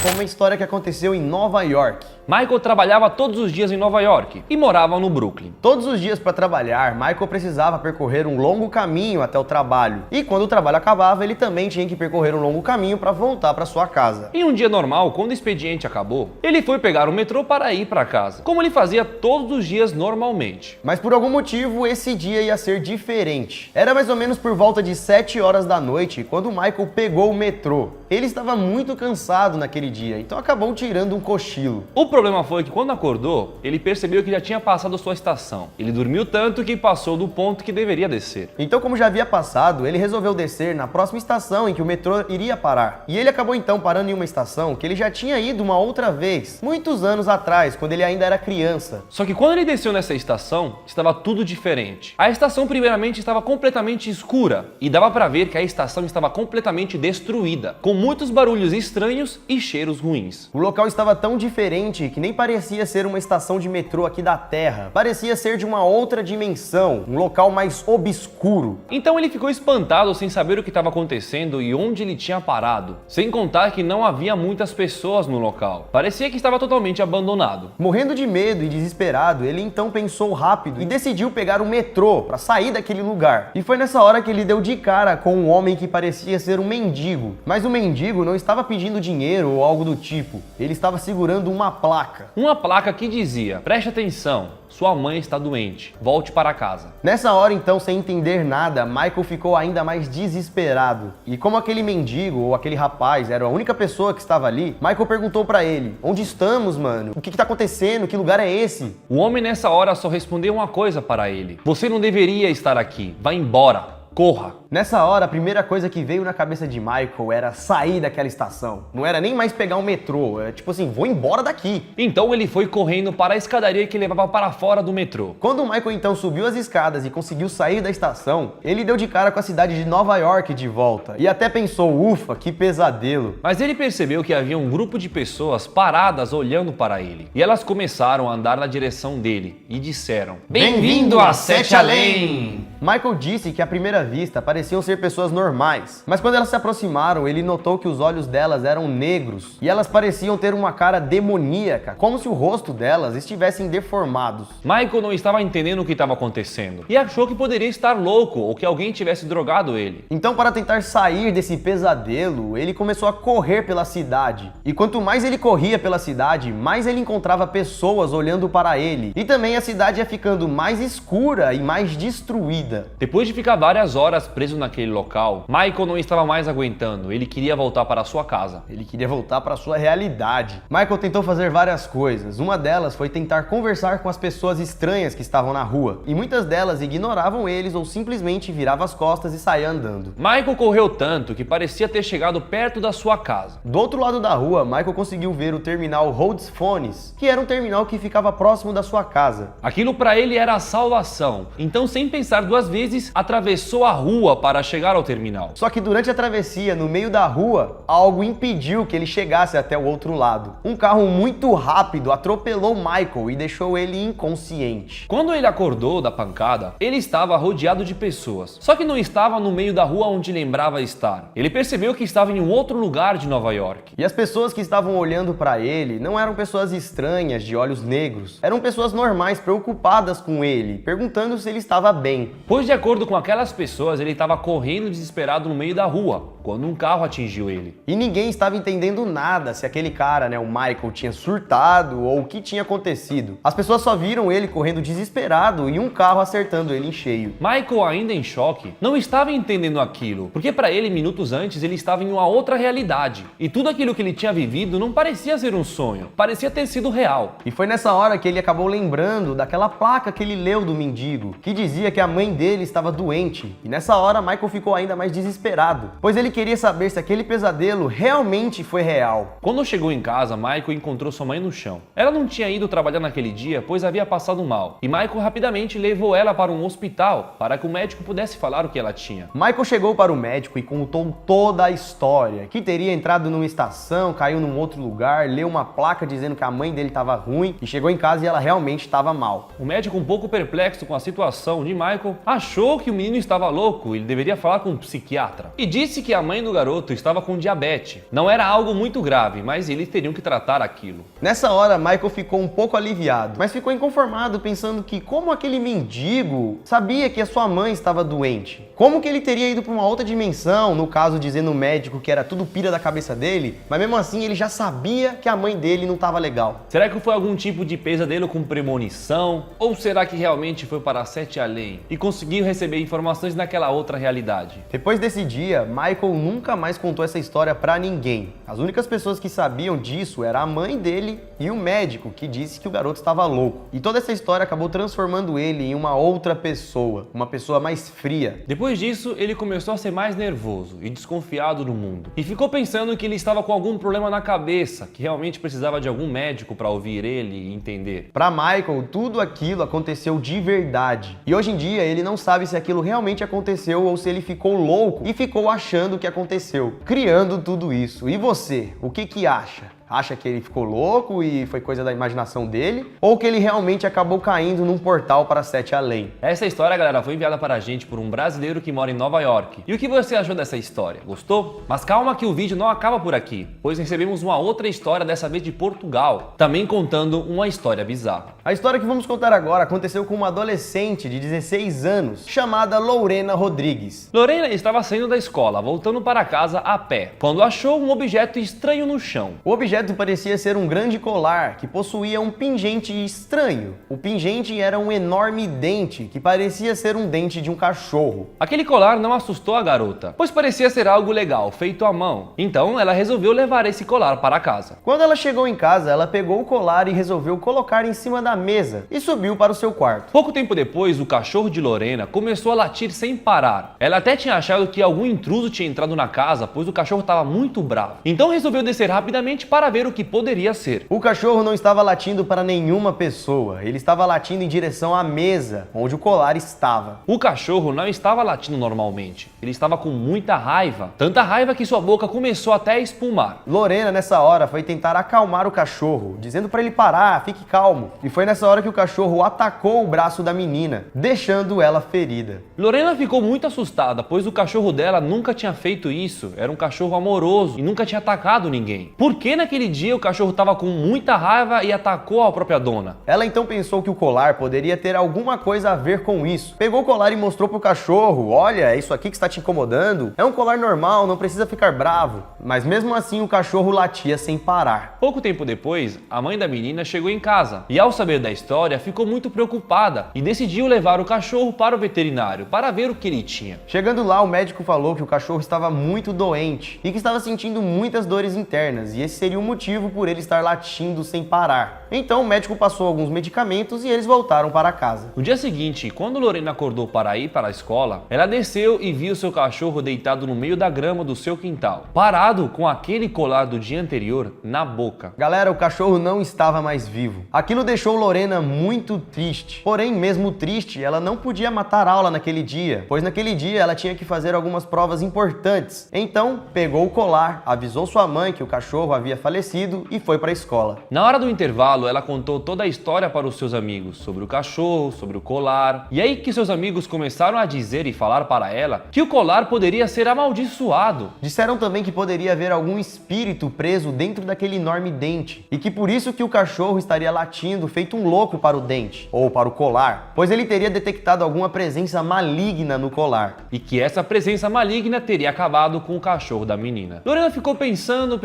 Com uma história que aconteceu em Nova York. Michael trabalhava todos os dias em Nova York e morava no Brooklyn. Todos os dias para trabalhar, Michael precisava percorrer um longo caminho até o trabalho. E quando o trabalho acabava, ele também tinha que percorrer um longo caminho para voltar para sua casa. Em um dia normal, quando o expediente acabou, ele foi pegar o metrô para ir para casa, como ele fazia todos os dias normalmente. Mas por algum motivo, esse dia ia ser diferente. Era mais ou menos por volta de 7 horas da noite, quando Michael pegou o metrô. Ele estava muito cansado naquele dia, então acabou tirando um cochilo. O problema foi que quando acordou, ele percebeu que já tinha passado sua estação. Ele dormiu tanto que passou do ponto que deveria descer. Então, como já havia passado, ele resolveu descer na próxima estação em que o metrô iria parar. E ele acabou então parando em uma estação que ele já tinha ido uma outra vez, muitos anos atrás, quando ele ainda era criança. Só que quando ele desceu nessa estação, estava tudo diferente. A estação primeiramente estava completamente escura e dava para ver que a estação estava completamente destruída, com muitos barulhos estranhos e cheiros ruins. O local estava tão diferente que nem parecia ser uma estação de metrô aqui da Terra. Parecia ser de uma outra dimensão, um local mais obscuro. Então ele ficou espantado sem saber o que estava acontecendo e onde ele tinha parado. Sem contar que não havia muitas pessoas no local. Parecia que estava totalmente abandonado. Morrendo de medo e desesperado, ele então pensou rápido e decidiu pegar o metrô para sair daquele lugar. E foi nessa hora que ele deu de cara com um homem que parecia ser um mendigo. Mas o mendigo não estava pedindo dinheiro ou algo do tipo. Ele estava segurando uma placa. Uma placa que dizia: "Preste atenção, sua mãe está doente, volte para casa." Nessa hora então, sem entender nada, Michael ficou ainda mais desesperado. E como aquele mendigo ou aquele rapaz era a única pessoa que estava ali, Michael perguntou pra ele: "Onde estamos, mano? O que tá acontecendo? Que lugar é esse?" O homem nessa hora só respondeu uma coisa para ele: "Você não deveria estar aqui, vá embora. Corra." Nessa hora, a primeira coisa que veio na cabeça de Michael era sair daquela estação. Não era nem mais pegar um metrô, era tipo assim, vou embora daqui. Então ele foi correndo para a escadaria que levava para fora do metrô. Quando o Michael então subiu as escadas e conseguiu sair da estação, ele deu de cara com a cidade de Nova York de volta. E até pensou: ufa, que pesadelo. Mas ele percebeu que havia um grupo de pessoas paradas olhando para ele. E elas começaram a andar na direção dele e disseram: "Bem-vindo a Sete Além!" Michael disse que à primeira vista, pareciam ser pessoas normais. Mas quando elas se aproximaram, ele notou que os olhos delas eram negros e elas pareciam ter uma cara demoníaca, como se o rosto delas estivessem deformados. Michael não estava entendendo o que estava acontecendo e achou que poderia estar louco ou que alguém tivesse drogado ele. Então, para tentar sair desse pesadelo, ele começou a correr pela cidade. E quanto mais ele corria pela cidade, mais ele encontrava pessoas olhando para ele. E também a cidade ia ficando mais escura e mais destruída. Depois de ficar várias horas preso naquele local, Michael não estava mais aguentando, ele queria voltar para a sua casa. Ele queria voltar para a sua realidade. Michael tentou fazer várias coisas. Uma delas foi tentar conversar com as pessoas estranhas que estavam na rua. E muitas delas ignoravam eles ou simplesmente viravam as costas e saíam andando. Michael correu tanto que parecia ter chegado perto da sua casa. Do outro lado da rua, Michael conseguiu ver o terminal Rhodes Phones, que era um terminal que ficava próximo da sua casa. Aquilo para ele era a salvação. Então, sem pensar duas vezes, atravessou a rua para chegar ao terminal. Só que durante a travessia, no meio da rua, algo impediu que ele chegasse até o outro lado. Um carro muito rápido atropelou Michael e deixou ele inconsciente. Quando ele acordou da pancada, ele estava rodeado de pessoas. Só que não estava no meio da rua onde lembrava estar. Ele percebeu que estava em um outro lugar de Nova York. E as pessoas que estavam olhando para ele não eram pessoas estranhas de olhos negros. Eram pessoas normais, preocupadas com ele, perguntando se ele estava bem. Pois, de acordo com aquelas pessoas, ele estava correndo desesperado no meio da rua, quando um carro atingiu ele. E ninguém estava entendendo nada, se aquele cara, o Michael, tinha surtado ou o que tinha acontecido. As pessoas só viram ele correndo desesperado e um carro acertando ele em cheio. Michael, ainda em choque, não estava entendendo aquilo, porque para ele, minutos antes, ele estava em uma outra realidade. E tudo aquilo que ele tinha vivido não parecia ser um sonho, parecia ter sido real. E foi nessa hora que ele acabou lembrando daquela placa que ele leu do mendigo, que dizia que a mãe dele estava doente. E nessa hora, Michael ficou ainda mais desesperado, pois ele queria saber se aquele pesadelo realmente foi real. Quando chegou em casa, Michael encontrou sua mãe no chão. Ela não tinha ido trabalhar naquele dia, pois havia passado mal. E Michael rapidamente levou ela para um hospital, para que o médico pudesse falar o que ela tinha. Michael chegou para o médico e contou toda a história, que teria entrado numa estação, caiu num outro lugar, leu uma placa dizendo que a mãe dele estava ruim e chegou em casa e ela realmente estava mal. O médico, um pouco perplexo com a situação de Michael, achou que o menino estava louco e ele deveria falar com um psiquiatra. E disse que a mãe do garoto estava com diabetes. Não era algo muito grave, mas eles teriam que tratar aquilo. Nessa hora, Michael ficou um pouco aliviado, mas ficou inconformado pensando que como aquele mendigo sabia que a sua mãe estava doente? Como que ele teria ido para uma outra dimensão, no caso dizendo o médico que era tudo pira da cabeça dele, mas mesmo assim ele já sabia que a mãe dele não estava legal. Será que foi algum tipo de pesadelo com premonição? Ou será que realmente foi para Sete Além e conseguiu receber informações naquela outra realidade? Depois desse dia, Michael nunca mais contou essa história para ninguém. As únicas pessoas que sabiam disso era a mãe dele e o médico, que disse que o garoto estava louco. E toda essa história acabou transformando ele em uma outra pessoa, uma pessoa mais fria. Depois disso, ele começou a ser mais nervoso e desconfiado do mundo. E ficou pensando que ele estava com algum problema na cabeça, que realmente precisava de algum médico para ouvir ele e entender. Para Michael, tudo aquilo aconteceu de verdade. E hoje em dia, ele não sabe se aquilo realmente aconteceu ou se ele ficou louco e ficou achando que aconteceu, criando tudo isso. E você, o que acha? Acha que ele ficou louco e foi coisa da imaginação dele? Ou que ele realmente acabou caindo num portal para Sete Além? Essa história, galera, foi enviada para a gente por um brasileiro que mora em Nova York. E o que você achou dessa história? Gostou? Mas calma que o vídeo não acaba por aqui, pois recebemos uma outra história, dessa vez de Portugal, também contando uma história bizarra. A história que vamos contar agora aconteceu com uma adolescente de 16 anos, chamada Lorena Rodrigues. Lorena estava saindo da escola, voltando para casa a pé, quando achou um objeto estranho no chão. O objeto parecia ser um grande colar que possuía um pingente estranho. O pingente era um enorme dente que parecia ser um dente de um cachorro. Aquele colar não assustou a garota, pois parecia ser algo legal, feito à mão. Então ela resolveu levar esse colar para casa. Quando ela chegou em casa, ela pegou o colar e resolveu colocar em cima da mesa e subiu para o seu quarto. Pouco tempo depois, o cachorro de Lorena começou a latir sem parar. Ela até tinha achado que algum intruso tinha entrado na casa, pois o cachorro estava muito bravo. Então resolveu descer rapidamente para para ver o que poderia ser. O cachorro não estava latindo para nenhuma pessoa, ele estava latindo em direção à mesa onde o colar estava. O cachorro não estava latindo normalmente, ele estava com muita raiva, tanta raiva que sua boca começou até a espumar. Lorena, nessa hora, foi tentar acalmar o cachorro, dizendo para ele parar, fique calmo. E foi nessa hora que o cachorro atacou o braço da menina, deixando ela ferida. Lorena ficou muito assustada, pois o cachorro dela nunca tinha feito isso, era um cachorro amoroso e nunca tinha atacado ninguém. Por que naquele dia o cachorro estava com muita raiva e atacou a própria dona? Ela então pensou que o colar poderia ter alguma coisa a ver com isso. Pegou o colar e mostrou pro cachorro: olha, é isso aqui que está te incomodando? É um colar normal, não precisa ficar bravo. Mas mesmo assim o cachorro latia sem parar. Pouco tempo depois, a mãe da menina chegou em casa e, ao saber da história, ficou muito preocupada e decidiu levar o cachorro para o veterinário para ver o que ele tinha. Chegando lá, o médico falou que o cachorro estava muito doente e que estava sentindo muitas dores internas, e esse seria o motivo por ele estar latindo sem parar. Então o médico passou alguns medicamentos e eles voltaram para casa. No dia seguinte, quando Lorena acordou para ir para a escola, ela desceu e viu seu cachorro deitado no meio da grama do seu quintal, parado com aquele colar do dia anterior na boca. Galera, o cachorro não estava mais vivo. Aquilo deixou Lorena muito triste. Porém, mesmo triste, ela não podia matar aula naquele dia, pois naquele dia ela tinha que fazer algumas provas importantes. Então, pegou o colar, avisou sua mãe que o cachorro havia falecido e foi para a escola. Na hora do intervalo, ela contou toda a história para os seus amigos, sobre o cachorro, sobre o colar. E aí que seus amigos começaram a dizer e falar para ela que o colar poderia ser amaldiçoado. Disseram também que poderia haver algum espírito preso dentro daquele enorme dente, e que por isso que o cachorro estaria latindo feito um louco para o dente, ou para o colar, pois ele teria detectado alguma presença maligna no colar. E que essa presença maligna teria acabado com o cachorro da menina. Lorena ficou pensando,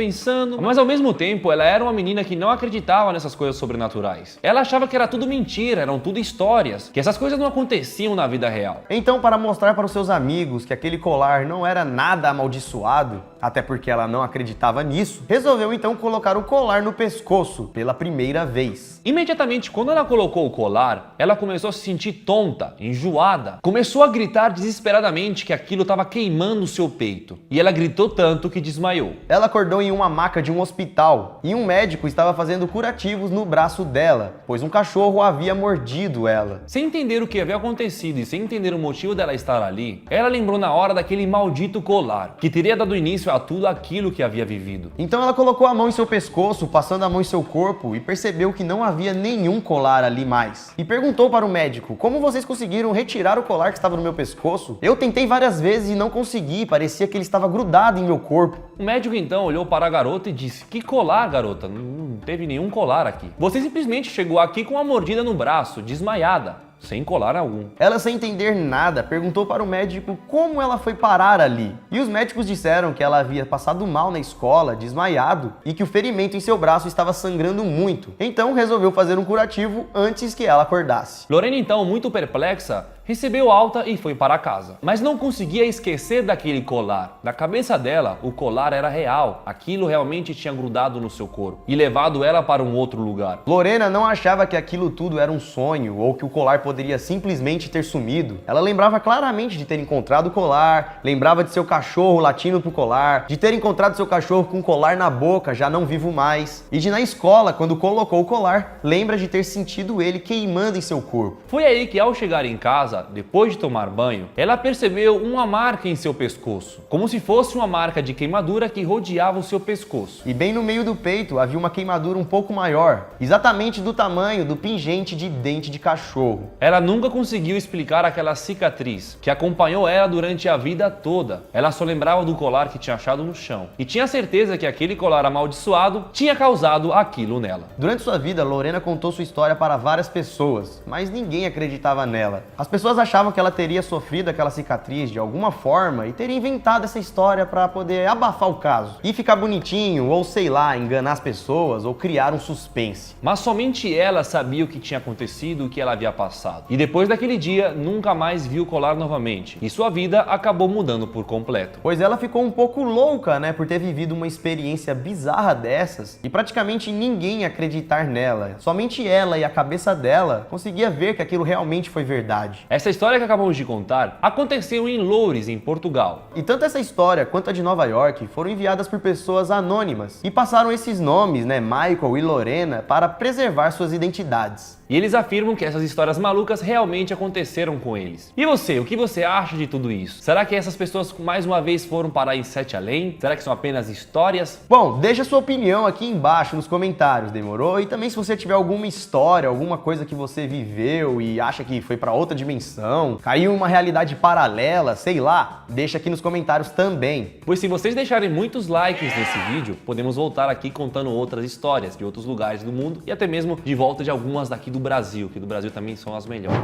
mas ao mesmo tempo ela era uma menina que não acreditava nessas coisas sobrenaturais. Ela achava que era tudo mentira, eram tudo histórias, que essas coisas não aconteciam na vida real. Então, para mostrar para os seus amigos que aquele colar não era nada amaldiçoado, até porque ela não acreditava nisso, resolveu então colocar o colar no pescoço pela primeira vez. Imediatamente, quando ela colocou o colar, ela começou a se sentir tonta, enjoada. Começou a gritar desesperadamente que aquilo estava queimando o seu peito. E ela gritou tanto que desmaiou. Ela acordou em uma maca de um hospital e um médico estava fazendo curativos no braço dela, pois um cachorro havia mordido ela. Sem entender o que havia acontecido e sem entender o motivo dela estar ali, ela lembrou na hora daquele maldito colar, que teria dado início a tudo aquilo que havia vivido. Então ela colocou a mão em seu pescoço, passando a mão em seu corpo, e percebeu que não havia nenhum colar ali mais. E perguntou para o médico: como vocês conseguiram retirar o colar que estava no meu pescoço? Eu tentei várias vezes e não consegui, parecia que ele estava grudado em meu corpo. O médico então olhou para a garota e disse: que colar, garota? Não teve nenhum colar aqui. Você simplesmente chegou aqui com uma mordida no braço, desmaiada, sem colar algum. Ela, sem entender nada, perguntou para o médico como ela foi parar ali. E os médicos disseram que ela havia passado mal na escola, desmaiado, e que o ferimento em seu braço estava sangrando muito. Então resolveu fazer um curativo antes que ela acordasse. Lorena, então, muito perplexa, recebeu alta e foi para casa. Mas não conseguia esquecer daquele colar. Na cabeça dela, o colar era real. Aquilo realmente tinha grudado no seu corpo e levado ela para um outro lugar. Lorena não achava que aquilo tudo era um sonho ou que o colar poderia simplesmente ter sumido. Ela lembrava claramente de ter encontrado o colar, lembrava de seu cachorro latindo pro colar, de ter encontrado seu cachorro com o colar na boca, já não vivo mais, e de na escola, quando colocou o colar, lembra de ter sentido ele queimando em seu corpo. Foi aí que, ao chegar em casa, depois de tomar banho, ela percebeu uma marca em seu pescoço, como se fosse uma marca de queimadura que rodeava o seu pescoço. E bem no meio do peito havia uma queimadura um pouco maior, exatamente do tamanho do pingente de dente de cachorro. Ela nunca conseguiu explicar aquela cicatriz que acompanhou ela durante a vida toda. Ela só lembrava do colar que tinha achado no chão e tinha certeza que aquele colar amaldiçoado tinha causado aquilo nela. Durante sua vida, Lorena contou sua história para várias pessoas, mas ninguém acreditava nela. As pessoas achavam que ela teria sofrido aquela cicatriz de alguma forma e teria inventado essa história para poder abafar o caso e ficar bonitinho, ou sei lá, enganar as pessoas ou criar um suspense. Mas somente ela sabia o que tinha acontecido e o que ela havia passado. E depois daquele dia, nunca mais viu o colar novamente. E sua vida acabou mudando por completo. Pois ela ficou um pouco louca, né, por ter vivido uma experiência bizarra dessas e praticamente ninguém acreditar nela. Somente ela e a cabeça dela conseguia ver que aquilo realmente foi verdade. Essa história que acabamos de contar aconteceu em Loures, em Portugal. E tanto essa história quanto a de Nova York foram enviadas por pessoas anônimas e passaram esses nomes, né, Michael e Lorena, para preservar suas identidades. E eles afirmam que essas histórias malucas realmente aconteceram com eles. E você, o que você acha de tudo isso? Será que essas pessoas mais uma vez foram parar em Sete Além? Será que são apenas histórias? Bom, deixa sua opinião aqui embaixo nos comentários, demorou? E também se você tiver alguma história, alguma coisa que você viveu e acha que foi para outra dimensão, caiu em uma realidade paralela, sei lá, deixa aqui nos comentários também. Pois se vocês deixarem muitos likes nesse vídeo, podemos voltar aqui contando outras histórias de outros lugares do mundo e até mesmo de volta de algumas daqui do Brasil, que do Brasil também são as melhores.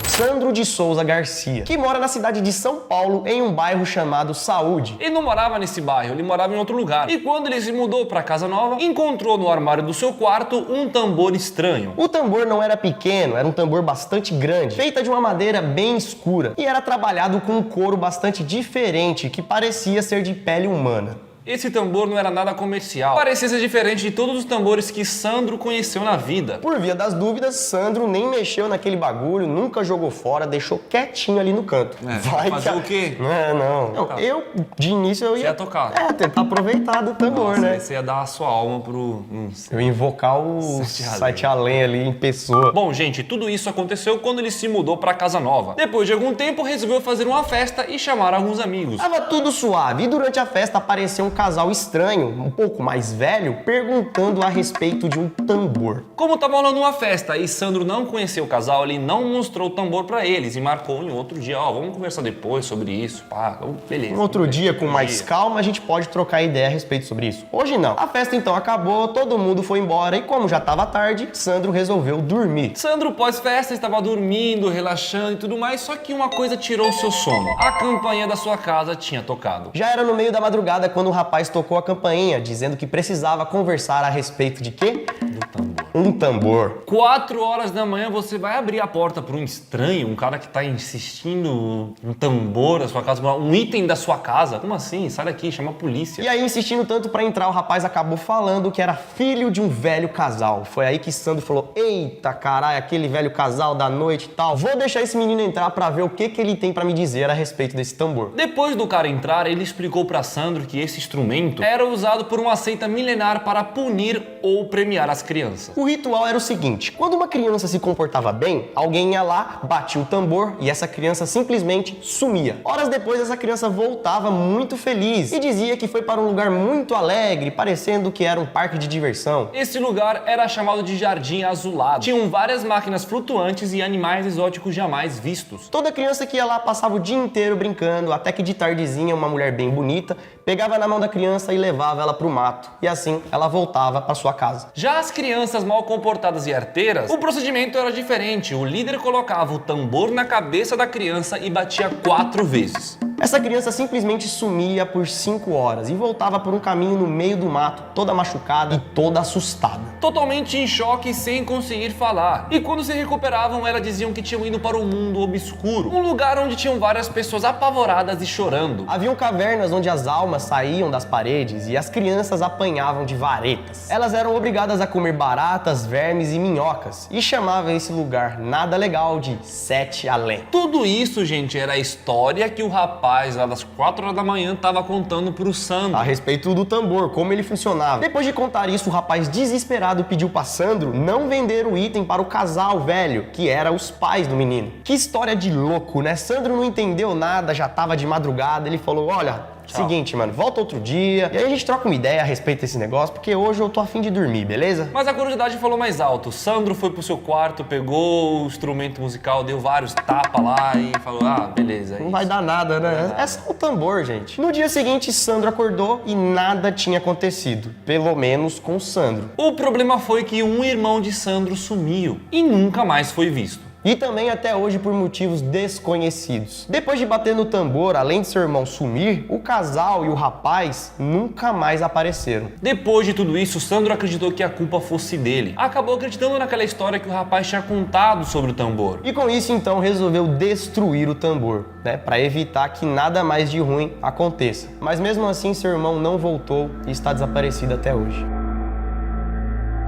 Sandro de Souza Garcia, que mora na cidade de São Paulo, em um bairro chamado Saúde. Ele não morava nesse bairro, ele morava em outro lugar. E quando ele se mudou para casa nova, encontrou no armário do seu quarto um tambor estranho. O tambor não era pequeno, era um tambor bastante grande, feita de uma madeira bem escura, e era trabalhado com um couro bastante diferente, que parecia ser de pele humana. Esse tambor não era nada comercial, parecia ser diferente de todos os tambores que Sandro conheceu na vida. Por via das dúvidas, Sandro nem mexeu naquele bagulho, nunca jogou fora, deixou quietinho ali no canto. Vai fazer o quê? Não, eu, de início, eu ia tocar. tentar aproveitar do tambor, né? Você ia dar a sua alma pro... Eu ia invocar o Sete Além ali em pessoa. Bom, gente, tudo isso aconteceu quando ele se mudou pra casa nova. Depois de algum tempo, resolveu fazer uma festa e chamar alguns amigos. Tava tudo suave e durante a festa apareceu um casal estranho, um pouco mais velho, perguntando a respeito de um tambor. Como tava rolando uma festa e Sandro não conheceu o casal, ele não mostrou o tambor pra eles e marcou em outro dia, vamos conversar depois sobre isso, pá, beleza. Um outro dia, com mais calma, a gente pode trocar ideia a respeito sobre isso. Hoje não. A festa então acabou, todo mundo foi embora e como já tava tarde, Sandro resolveu dormir. Sandro, pós-festa, estava dormindo, relaxando e tudo mais, só que uma coisa tirou o seu sono. A campainha da sua casa tinha tocado. Já era no meio da madrugada quando o rapaz tocou a campainha, dizendo que precisava conversar a respeito de quê? Do tambor. Um tambor. 4 horas da manhã você vai abrir a porta para um estranho, um cara que tá insistindo um tambor da sua casa, um item da sua casa. Como assim? Sai daqui, chama a polícia. E aí, insistindo tanto pra entrar, o rapaz acabou falando que era filho de um velho casal. Foi aí que Sandro falou, eita caralho, aquele velho casal da noite e tal. Vou deixar esse menino entrar pra ver o que ele tem pra me dizer a respeito desse tambor. Depois do cara entrar, ele explicou pra Sandro que esse instrumento era usado por uma seita milenar para punir ou premiar as crianças. O ritual era o seguinte, quando uma criança se comportava bem, alguém ia lá, batia o tambor e essa criança simplesmente sumia. Horas depois, essa criança voltava muito feliz e dizia que foi para um lugar muito alegre, parecendo que era um parque de diversão. Esse lugar era chamado de Jardim Azulado. Tinham várias máquinas flutuantes e animais exóticos jamais vistos. Toda criança que ia lá passava o dia inteiro brincando, até que de tardezinha uma mulher bem bonita pegava na mão da criança e levava ela pro mato. E assim, ela voltava para sua casa. Já as crianças mal comportadas e arteiras, o procedimento era diferente. O líder colocava o tambor na cabeça da criança e batia 4 vezes. Essa criança simplesmente sumia por 5 horas e voltava por um caminho no meio do mato, toda machucada e toda assustada. Totalmente em choque e sem conseguir falar. E quando se recuperavam, elas diziam que tinham ido para um mundo obscuro. Um lugar onde tinham várias pessoas apavoradas e chorando. Haviam cavernas onde as almas saíam das paredes e as crianças apanhavam de varetas. Elas eram obrigadas a comer baratas, vermes e minhocas e chamavam esse lugar nada legal de Sete Além. Tudo isso, gente, era a história que o rapaz lá das 4 horas da manhã tava contando pro Sandro. A respeito do tambor, como ele funcionava. Depois de contar isso, o rapaz desesperado pediu pra Sandro não vender o item para o casal velho, que era os pais do menino. Que história de louco, né? Sandro não entendeu nada, já tava de madrugada, ele falou, olha... Tchau. Seguinte, mano, volta outro dia e aí a gente troca uma ideia a respeito desse negócio, porque hoje eu tô afim de dormir, beleza? Mas a curiosidade falou mais alto. Sandro foi pro seu quarto, pegou o instrumento musical, deu vários tapas lá e falou, beleza. Não vai dar nada, né? É só o tambor, gente. No dia seguinte, Sandro acordou e nada tinha acontecido. Pelo menos com Sandro. O problema foi que um irmão de Sandro sumiu e nunca mais foi visto. E também até hoje por motivos desconhecidos. Depois de bater no tambor, além de seu irmão sumir, o casal e o rapaz nunca mais apareceram. Depois de tudo isso, Sandro acreditou que a culpa fosse dele. Acabou acreditando naquela história que o rapaz tinha contado sobre o tambor. E com isso então resolveu destruir o tambor, né, para evitar que nada mais de ruim aconteça. Mas mesmo assim seu irmão não voltou e está desaparecido até hoje.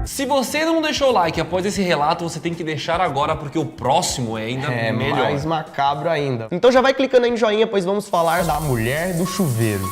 Se você não deixou o like após esse relato, você tem que deixar agora, porque o próximo é ainda melhor. Mais macabro ainda. Então já vai clicando aí no joinha, pois vamos falar da mulher do chuveiro.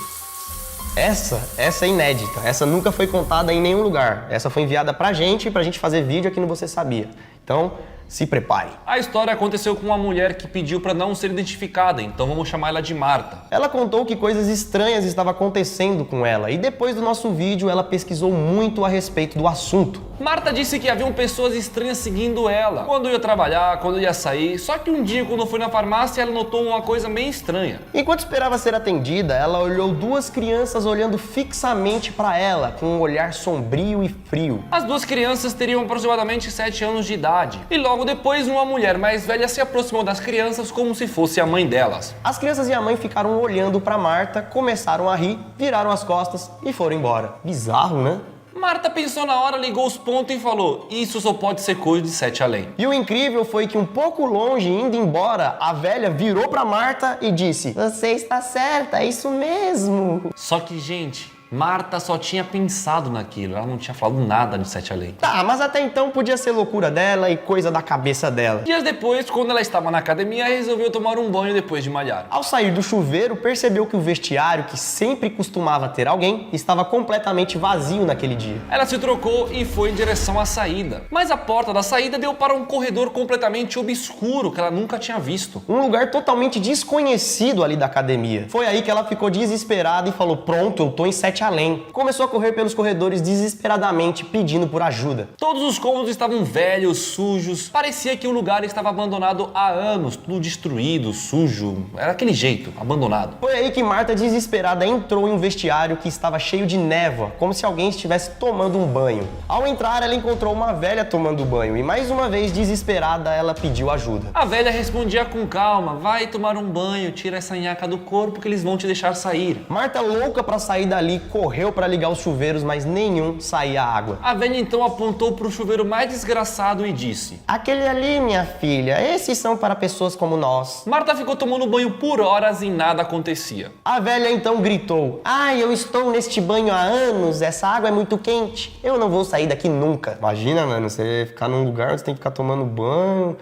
Essa é inédita. Essa nunca foi contada em nenhum lugar. Essa foi enviada pra gente fazer vídeo aqui no Você Sabia. Então, se prepare. A história aconteceu com uma mulher que pediu para não ser identificada, então vamos chamar ela de Marta. Ela contou que coisas estranhas estavam acontecendo com ela e depois do nosso vídeo ela pesquisou muito a respeito do assunto. Marta disse que haviam pessoas estranhas seguindo ela quando ia trabalhar, quando ia sair, só que um dia quando foi na farmácia ela notou uma coisa bem estranha. Enquanto esperava ser atendida, ela olhou duas crianças olhando fixamente para ela com um olhar sombrio e frio. As duas crianças teriam aproximadamente 7 anos de idade e logo depois uma mulher mais velha se aproximou das crianças como se fosse a mãe delas. As crianças e a mãe ficaram olhando para Marta, começaram a rir, viraram as costas e foram embora. Bizarro, né? Marta pensou na hora, ligou os pontos e falou: isso só pode ser coisa de 7 além. E o incrível foi que um pouco longe, indo embora, a velha virou para Marta e disse: "Você está certa, é isso mesmo." Só que, gente, Marta só tinha pensado naquilo, ela não tinha falado nada de 7 além. Tá, mas até então podia ser loucura dela e coisa da cabeça dela. Dias depois, quando ela estava na academia, resolveu tomar um banho depois de malhar. Ao sair do chuveiro, percebeu que o vestiário, que sempre costumava ter alguém, estava completamente vazio naquele dia. Ela se trocou e foi em direção à saída. Mas a porta da saída deu para um corredor completamente obscuro que ela nunca tinha visto. Um lugar totalmente desconhecido ali da academia. Foi aí que ela ficou desesperada e falou: "Pronto, eu tô em 7 além." Começou a correr pelos corredores desesperadamente, pedindo por ajuda. Todos os cômodos estavam velhos, sujos. Parecia que o lugar estava abandonado há anos, tudo destruído, sujo. Era aquele jeito, abandonado. Foi aí que Marta, desesperada, entrou em um vestiário que estava cheio de névoa, como se alguém estivesse tomando um banho. Ao entrar, ela encontrou uma velha tomando banho e, mais uma vez, desesperada, ela pediu ajuda. A velha respondia com calma: vai tomar um banho, tira essa nhaca do corpo que eles vão te deixar sair. Marta, louca para sair dali, correu para ligar os chuveiros, mas nenhum saía água. A velha então apontou para o chuveiro mais desgraçado e disse: "Aquele ali, minha filha, esses são para pessoas como nós." Marta ficou tomando banho por horas e nada acontecia. A velha então gritou: "Ai, eu estou neste banho há anos, essa água é muito quente, eu não vou sair daqui nunca." Imagina, mano, você ficar num lugar onde você tem que ficar tomando banho.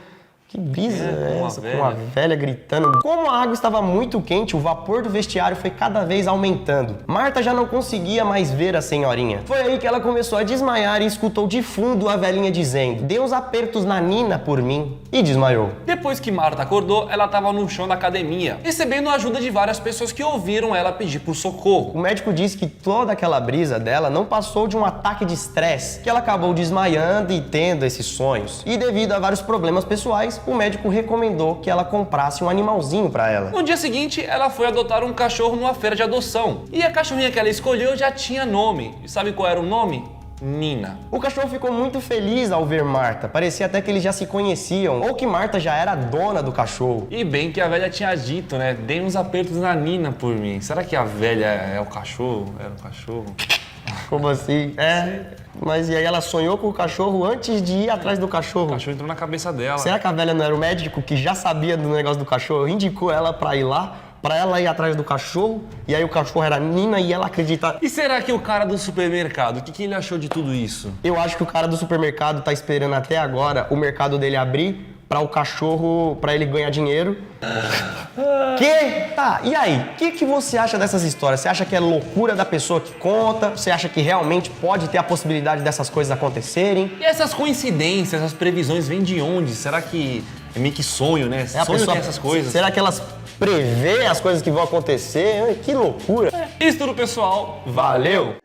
Que brisa é essa? Com uma velha gritando. Como a água estava muito quente, o vapor do vestiário foi cada vez aumentando. Marta já não conseguia mais ver a senhorinha. Foi aí que ela começou a desmaiar e escutou de fundo a velhinha dizendo: "Dê uns apertos na nina por mim." E desmaiou. Depois que Marta acordou, ela estava no chão da academia, recebendo a ajuda de várias pessoas que ouviram ela pedir por socorro. O médico disse que toda aquela brisa dela não passou de um ataque de estresse, que ela acabou desmaiando e tendo esses sonhos. E devido a vários problemas pessoais, o médico recomendou que ela comprasse um animalzinho para ela. No dia seguinte, ela foi adotar um cachorro numa feira de adoção. E a cachorrinha que ela escolheu já tinha nome. E sabe qual era o nome? Nina. O cachorro ficou muito feliz ao ver Marta. Parecia até que eles já se conheciam, ou que Marta já era a dona do cachorro. E bem que a velha tinha dito, né? Dei uns apertos na Nina por mim. Será que a velha é o cachorro? Era o cachorro? Como assim? Mas e aí ela sonhou com o cachorro antes de ir atrás do cachorro? O cachorro entrou na cabeça dela. Será que a velha não era o médico que já sabia do negócio do cachorro? Indicou ela pra ir lá, pra ela ir atrás do cachorro, e aí o cachorro era Nina e ela acredita... E será que o cara do supermercado, o que ele achou de tudo isso? Eu acho que o cara do supermercado tá esperando até agora o mercado dele abrir para o cachorro, para ele ganhar dinheiro. Tá, e aí? O que você acha dessas histórias? Você acha que é loucura da pessoa que conta? Você acha que realmente pode ter a possibilidade dessas coisas acontecerem? E essas coincidências, essas previsões vêm de onde? Será que é meio que sonho, né? Sonho tem essas coisas. Será que elas prevê as coisas que vão acontecer? Que loucura! Isso tudo, pessoal. Valeu!